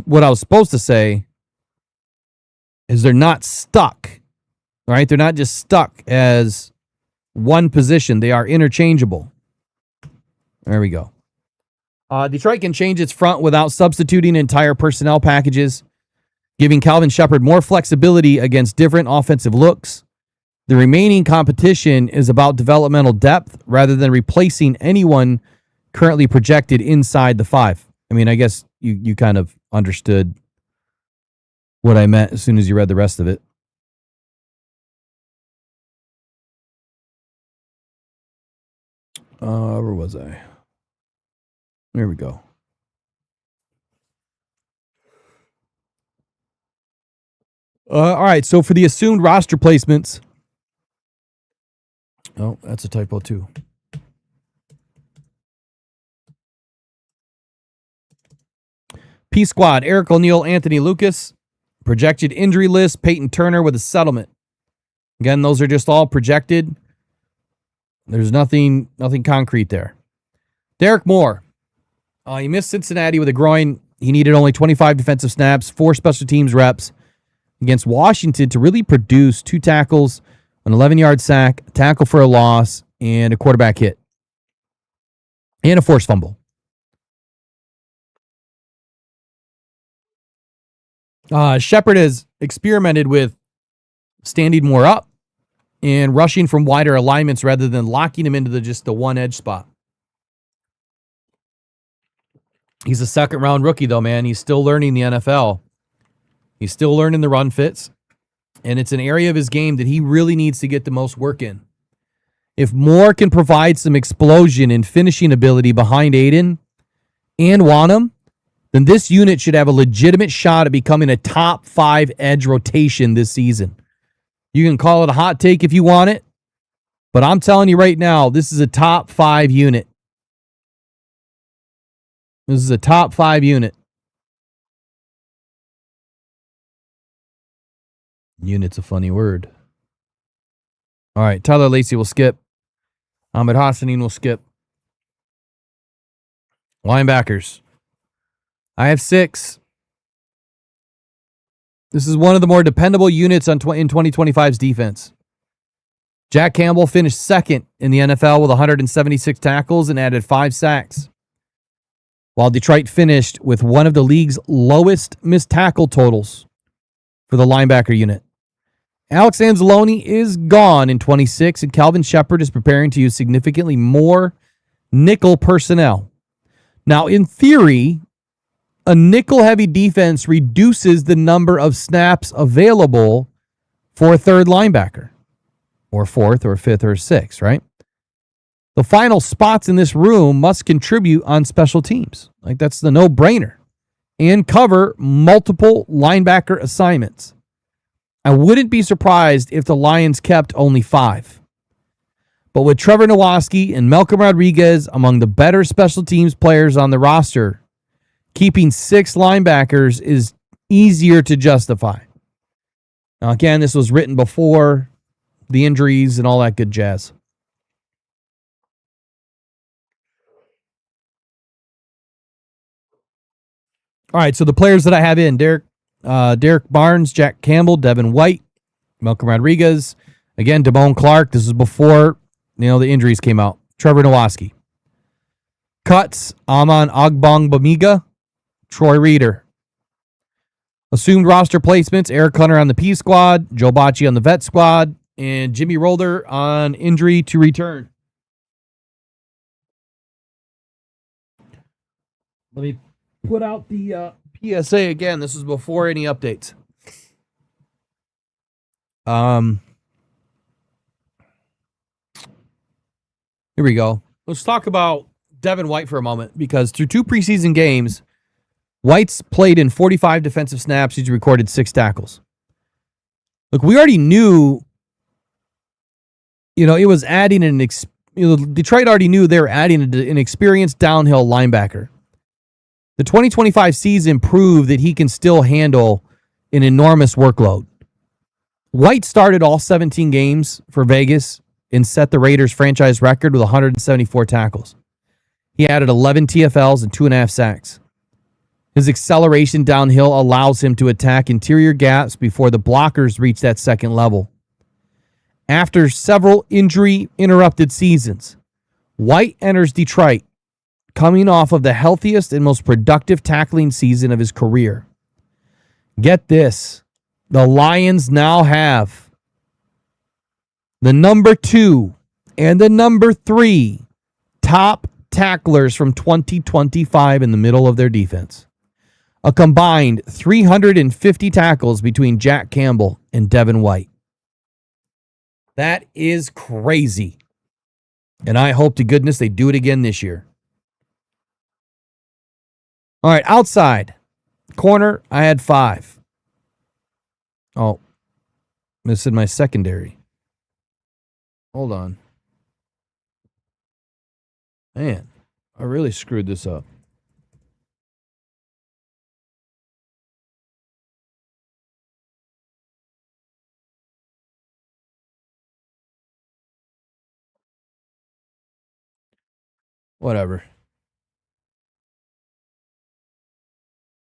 What I was supposed to say is they're not stuck, right? They're not just stuck as one position. They are interchangeable. There we go. Detroit can change its front without substituting entire personnel packages, giving Calvin Shepard more flexibility against different offensive looks. The remaining competition is about developmental depth rather than replacing anyone currently projected inside the 5. I mean, I guess you kind of understood what I meant as soon as you read the rest of it. Where was I? There we go. All right, so for the assumed roster placements. Oh, that's a typo too. P Squad, Eric O'Neal, Anthony Lucas. Projected injury list, Peyton Turner with a settlement. Again, those are just all projected. There's nothing concrete there. Derek Moore. He missed Cincinnati with a groin. He needed only 25 defensive snaps, 4 special teams reps against Washington to really produce 2 tackles, an 11-yard sack, a tackle for a loss, and a quarterback hit. And a forced fumble. Shepard has experimented with standing more up and rushing from wider alignments rather than locking him into just the one edge spot. He's a second-round rookie, though, man. He's still learning the NFL. He's still learning the run fits, and it's an area of his game that he really needs to get the most work in. If Moore can provide some explosion and finishing ability behind Aiden and Wanham, then this unit should have a legitimate shot at becoming a top 5 edge rotation this season. You can call it a hot take if you want it, but I'm telling you right now, this is a top 5 unit. This is a top 5 unit. Unit's a funny word. All right, Tyler Lacey will skip. Ahmed Hassanin will skip. Linebackers. I have 6. This is one of the more dependable units in 2025's defense. Jack Campbell finished second in the NFL with 176 tackles and added 5 sacks, while Detroit finished with one of the league's lowest missed tackle totals for the linebacker unit. Alex Anzalone is gone in 26, and Calvin Shepard is preparing to use significantly more nickel personnel. Now, in theory, a nickel-heavy defense reduces the number of snaps available for a third linebacker, or fourth, or fifth, or sixth, right? The final spots in this room must contribute on special teams. Like, that's the no-brainer. And cover multiple linebacker assignments. I wouldn't be surprised if the Lions kept only 5. But with Trevor Nowaski and Malcolm Rodriguez among the better special teams players on the roster, keeping 6 linebackers is easier to justify. Now, again, this was written before the injuries and all that good jazz. All right, so the players that I have in, Derek Barnes, Jack Campbell, Devin White, Malcolm Rodriguez, again, Damone Clark. This is before the injuries came out. Trevor Nowaski. Cuts, Amon Ogbongbemiga, Troy Reeder. Assumed roster placements, Eric Hunter on the P squad, Joe Bacci on the vet squad, and Jimmy Rolder on injury to return. Let me put out the PSA again. This is before any updates. Here we go. Let's talk about Devin White for a moment, because through 2 preseason games, White's played in 45 defensive snaps. He's recorded 6 tackles. Look, we already knew, it was adding Detroit already knew they were adding an experienced downhill linebacker. The 2025 season proved that he can still handle an enormous workload. White started all 17 games for Vegas and set the Raiders' franchise record with 174 tackles. He added 11 TFLs and 2.5 sacks. His acceleration downhill allows him to attack interior gaps before the blockers reach that second level. After several injury-interrupted seasons, White enters Detroit coming off of the healthiest and most productive tackling season of his career. Get this. The Lions now have the number 2 and the number 3 top tacklers from 2025 in the middle of their defense. A combined 350 tackles between Jack Campbell and Devin White. That is crazy. And I hope to goodness they do it again this year. All right, outside corner, I had 5. Oh, missing my secondary. Hold on. Man, I really screwed this up. Whatever.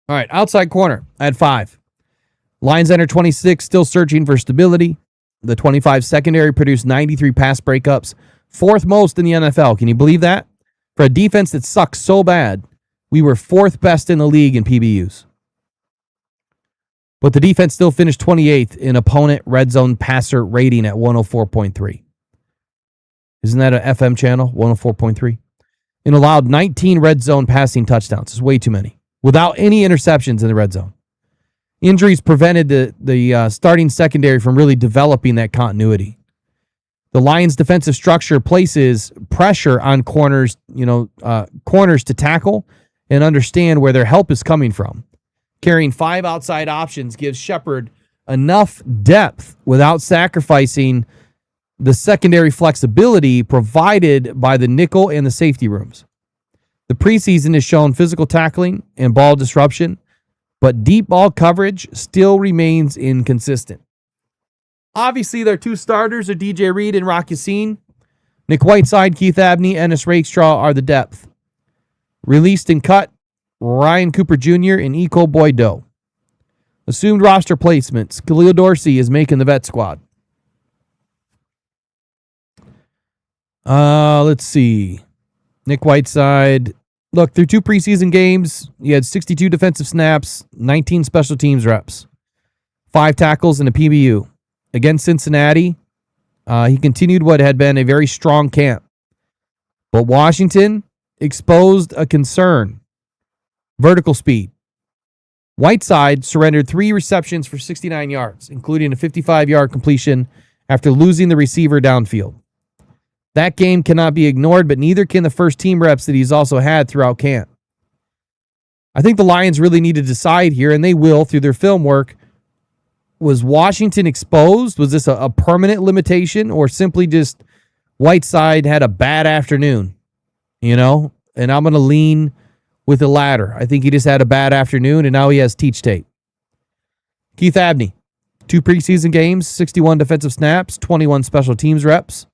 All right, outside corner, I had 5. Lions enter 26, still searching for stability. The 25 secondary produced 93 pass breakups, 4th most in the NFL. Can you believe that? For a defense that sucks so bad, we were 4th best in the league in PBUs. But the defense still finished 28th in opponent red zone passer rating at 104.3. Isn't that an FM channel, 104.3? And allowed 19 red zone passing touchdowns. It's way too many. Without any interceptions in the red zone. Injuries prevented the starting secondary from really developing that continuity. The Lions' defensive structure places pressure on corners to tackle and understand where their help is coming from. Carrying 5 outside options gives Shepard enough depth without sacrificing the secondary flexibility provided by the nickel and the safety rooms. The preseason has shown physical tackling and ball disruption, but deep ball coverage still remains inconsistent. Obviously, their 2 starters are DJ Reed and Rock Yassin. Nick Whiteside, Keith Abney, Ennis Rakestraw are the depth. Released and cut, Ryan Cooper Jr. and Eko Boy-Doe. Assumed roster placements, Khalil Dorsey is making the vet squad. Let's see. Nick Whiteside. Look, through 2 preseason games, he had 62 defensive snaps, 19 special teams reps, 5 tackles in a PBU. Against Cincinnati, he continued what had been a very strong camp. But Washington exposed a concern. Vertical speed. Whiteside surrendered 3 receptions for 69 yards, including a 55-yard completion after losing the receiver downfield. That game cannot be ignored, but neither can the first team reps that he's also had throughout camp. I think the Lions really need to decide here, and they will through their film work. Was Washington exposed? Was this a permanent limitation, or simply just Whiteside had a bad afternoon? And I'm going to lean with the latter. I think he just had a bad afternoon, and now he has teach tape. Keith Abney, 2 preseason games, 61 defensive snaps, 21 special teams reps,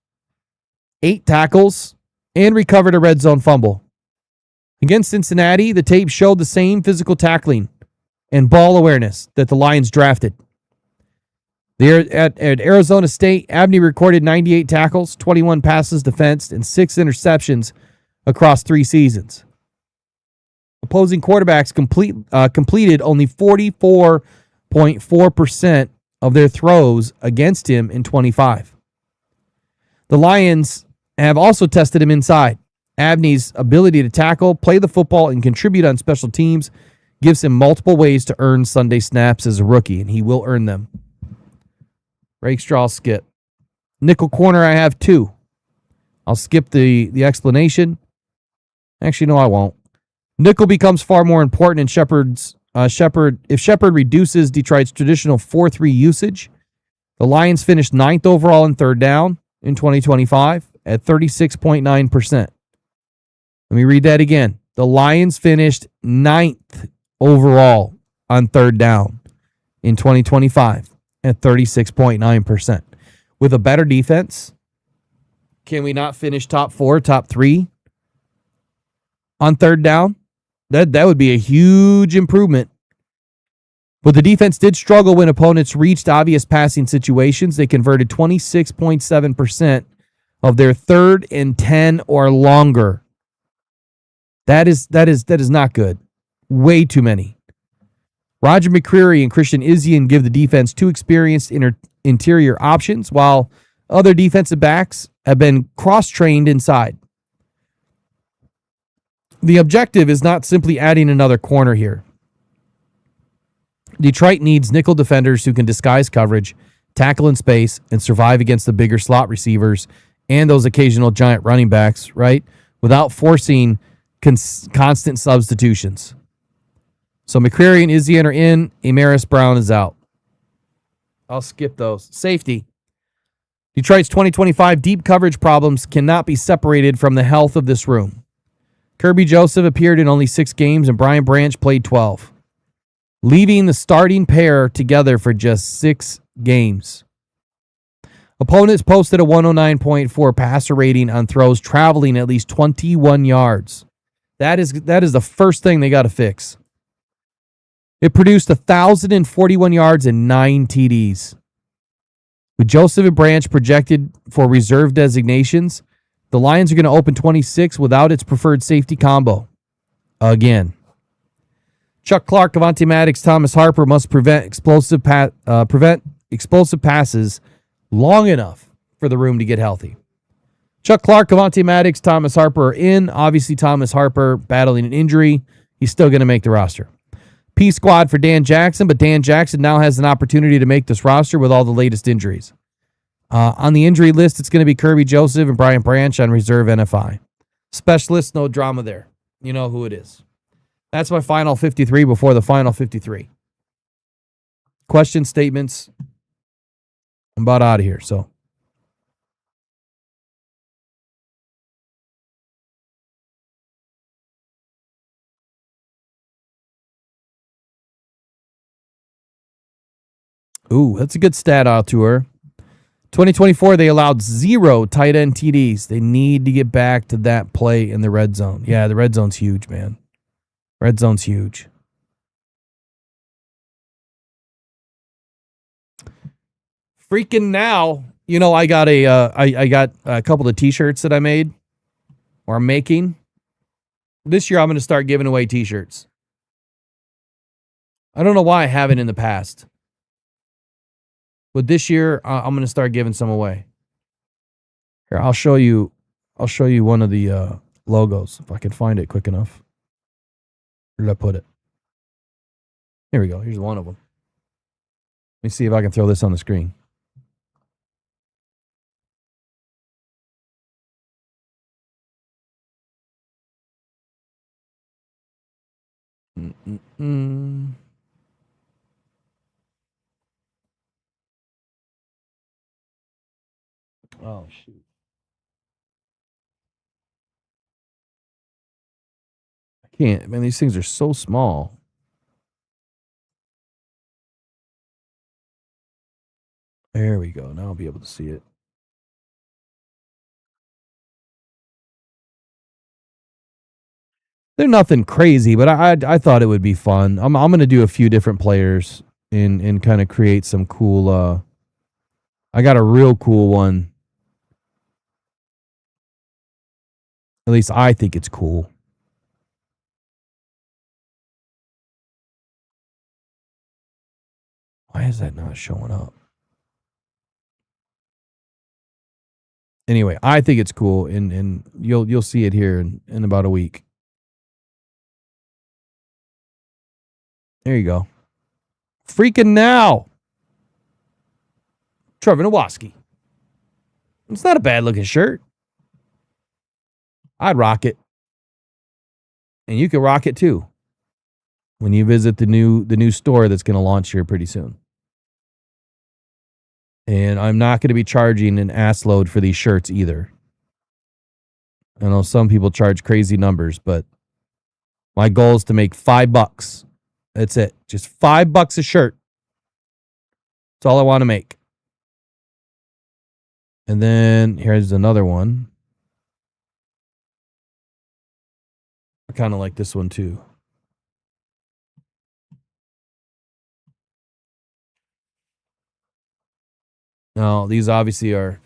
8 tackles, and recovered a red zone fumble. Against Cincinnati, the tape showed the same physical tackling and ball awareness that the Lions drafted. There at Arizona State, Abney recorded 98 tackles, 21 passes defensed, and 6 interceptions across 3 seasons. Opposing quarterbacks completed only 44.4% of their throws against him in 25. The Lions have also tested him inside. Abney's ability to tackle, play the football, and contribute on special teams gives him multiple ways to earn Sunday snaps as a rookie, and he will earn them. Rakestraw skip. Nickel corner, I have 2. I'll skip the explanation. Actually, no, I won't. Nickel becomes far more important in Shepard reduces Detroit's traditional 4-3 usage. The Lions finished 9th overall in third down in 2025 at 36.9%. Let me read that again. The Lions finished 9th overall on third down in 2025 at 36.9%. With a better defense, can we not finish top 4, top 3 on third down? That would be a huge improvement. But the defense did struggle when opponents reached obvious passing situations. They converted 26.7% of their 3rd and 10 or longer. That is not good. Way too many. Roger McCreary and Christian Izien give the defense 2 experienced interior options, while other defensive backs have been cross-trained inside. The objective is not simply adding another corner here. Detroit needs nickel defenders who can disguise coverage, tackle in space, and survive against the bigger slot receivers and those occasional giant running backs, right? Without forcing constant substitutions. So McCreary and Izien are in. Amaris Brown is out. I'll skip those. Safety. Detroit's 2025 deep coverage problems cannot be separated from the health of this room. Kirby Joseph appeared in only 6 games, and Brian Branch played 12, leaving the starting pair together for just 6 games. Opponents posted a 109.4 passer rating on throws traveling at least 21 yards. That is the first thing they got to fix. It produced 1,041 yards and 9 TDs. With Joseph and Branch projected for reserve designations, the Lions are going to open 26 without its preferred safety combo. Again. Chuck Clark, Avonte Maddox, Thomas Harper must prevent explosive passes long enough for the room to get healthy. Chuck Clark, Avonte Maddox, Thomas Harper are in. Obviously, Thomas Harper battling an injury. He's still going to make the roster. P squad for Dan Jackson, but Dan Jackson now has an opportunity to make this roster with all the latest injuries. On the injury list, it's going to be Kirby Joseph and Brian Branch on reserve NFI. Specialists, no drama there. You know who it is. That's my final 53 before the final 53. Question statements. I'm about out of here, so. Ooh, that's a good stat out to her. 2024, they allowed 0 tight end TDs. They need to get back to that play in the red zone. Yeah, the red zone's huge, man. Red zone's huge. Freaking now, I got a couple of t-shirts that I made or I'm making. This year, I'm going to start giving away t-shirts. I don't know why I haven't in the past. But this year, I'm going to start giving some away. Here, I'll show you one of the logos if I can find it quick enough. Where did I put it? Here we go. Here's one of them. Let me see if I can throw this on the screen. Oh, shoot. I can't. Man, these things are so small. There we go. Now I'll be able to see it. They're nothing crazy, but I thought it would be fun. I'm going to do a few different players and kind of create some cool. I got a real cool one. At least I think it's cool. Why is that not showing up? Anyway, I think it's cool, and you'll see it here in about a week. There you go. Freaking now. Trevor Nowaski. It's not a bad looking shirt. I'd rock it. And you can rock it too. When you visit the new store that's going to launch here pretty soon. And I'm not going to be charging an ass load for these shirts either. I know some people charge crazy numbers, but my goal is to make $5. That's it. Just $5 a shirt. That's all I want to make. And then here's another one. I kind of like this one too. Now, these obviously are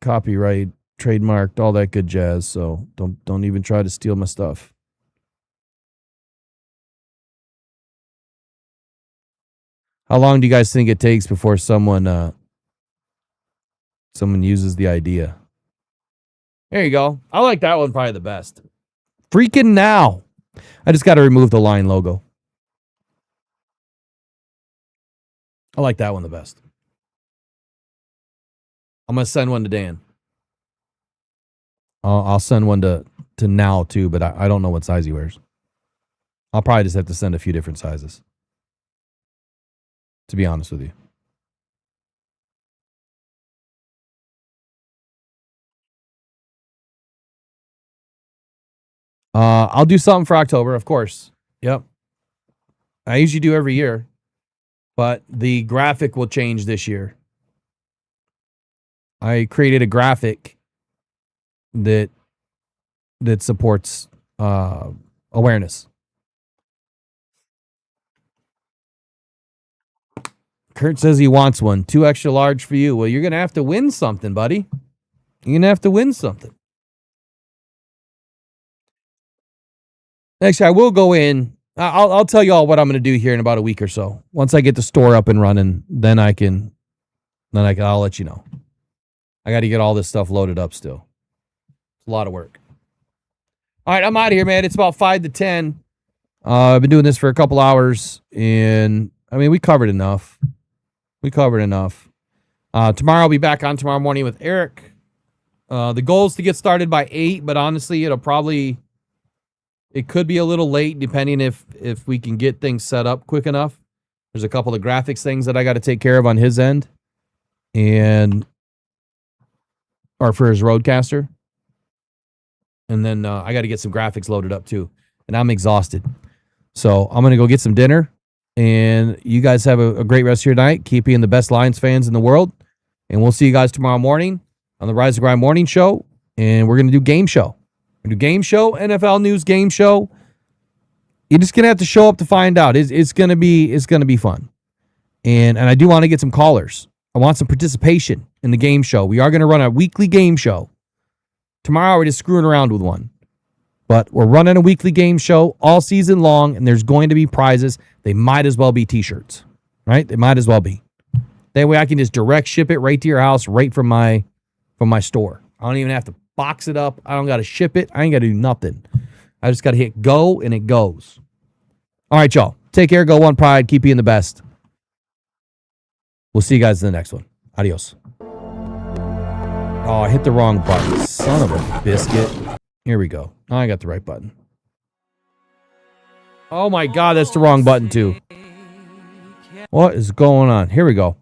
copyright, trademarked, all that good jazz, so don't even try to steal my stuff. How long do you guys think it takes before someone uses the idea? There you go. I like that one probably the best. Freaking now. I just got to remove the line logo. I like that one the best. I'm going to send one to Dan. I'll send one to Now too, but I don't know what size he wears. I'll probably just have to send a few different sizes. To be honest with you. I'll do something for October, of course. Yep. I usually do every year, but the graphic will change this year. I created a graphic that supports awareness. Kurt says he wants one. 2 extra large for you. Well, you're going to have to win something, buddy. You're going to have to win something. Actually, I will go in. I'll tell you all what I'm going to do here in about a week or so. Once I get the store up and running, then I'll let you know. I got to get all this stuff loaded up still. It's a lot of work. All right, I'm out of here, man. It's about 5 to 10. I've been doing this for a couple hours, and I mean, we covered enough. Tomorrow I'll be back on tomorrow morning with Eric. The goal is to get started by 8, but honestly, it could be a little late depending if we can get things set up quick enough. There's a couple of graphics things that I got to take care of on his end, or for his Roadcaster. And then I got to get some graphics loaded up too. And I'm exhausted. So I'm going to go get some dinner. And you guys have a great rest of your night. Keep being the best Lions fans in the world. And we'll see you guys tomorrow morning on the Rise and Grind Morning Show. And we're going to do game show. We're going to do game show, NFL news game show. You're just going to have to show up to find out. It's going to be fun. And I do want to get some callers. I want some participation in the game show. We are going to run a weekly game show. Tomorrow we're just screwing around with one. But we're running a weekly game show all season long, and there's going to be prizes. They might as well be t-shirts, right? They might as well be. That way I can just direct ship it right to your house, right from my store. I don't even have to box it up. I don't got to ship it. I ain't got to do nothing. I just got to hit go, and it goes. All right, y'all. Take care. Go One Pride. Keep being the best. We'll see you guys in the next one. Adios. Oh, I hit the wrong button. Son of a biscuit. Here we go. Oh, I got the right button. Oh my God, that's the wrong button too. What is going on? Here we go.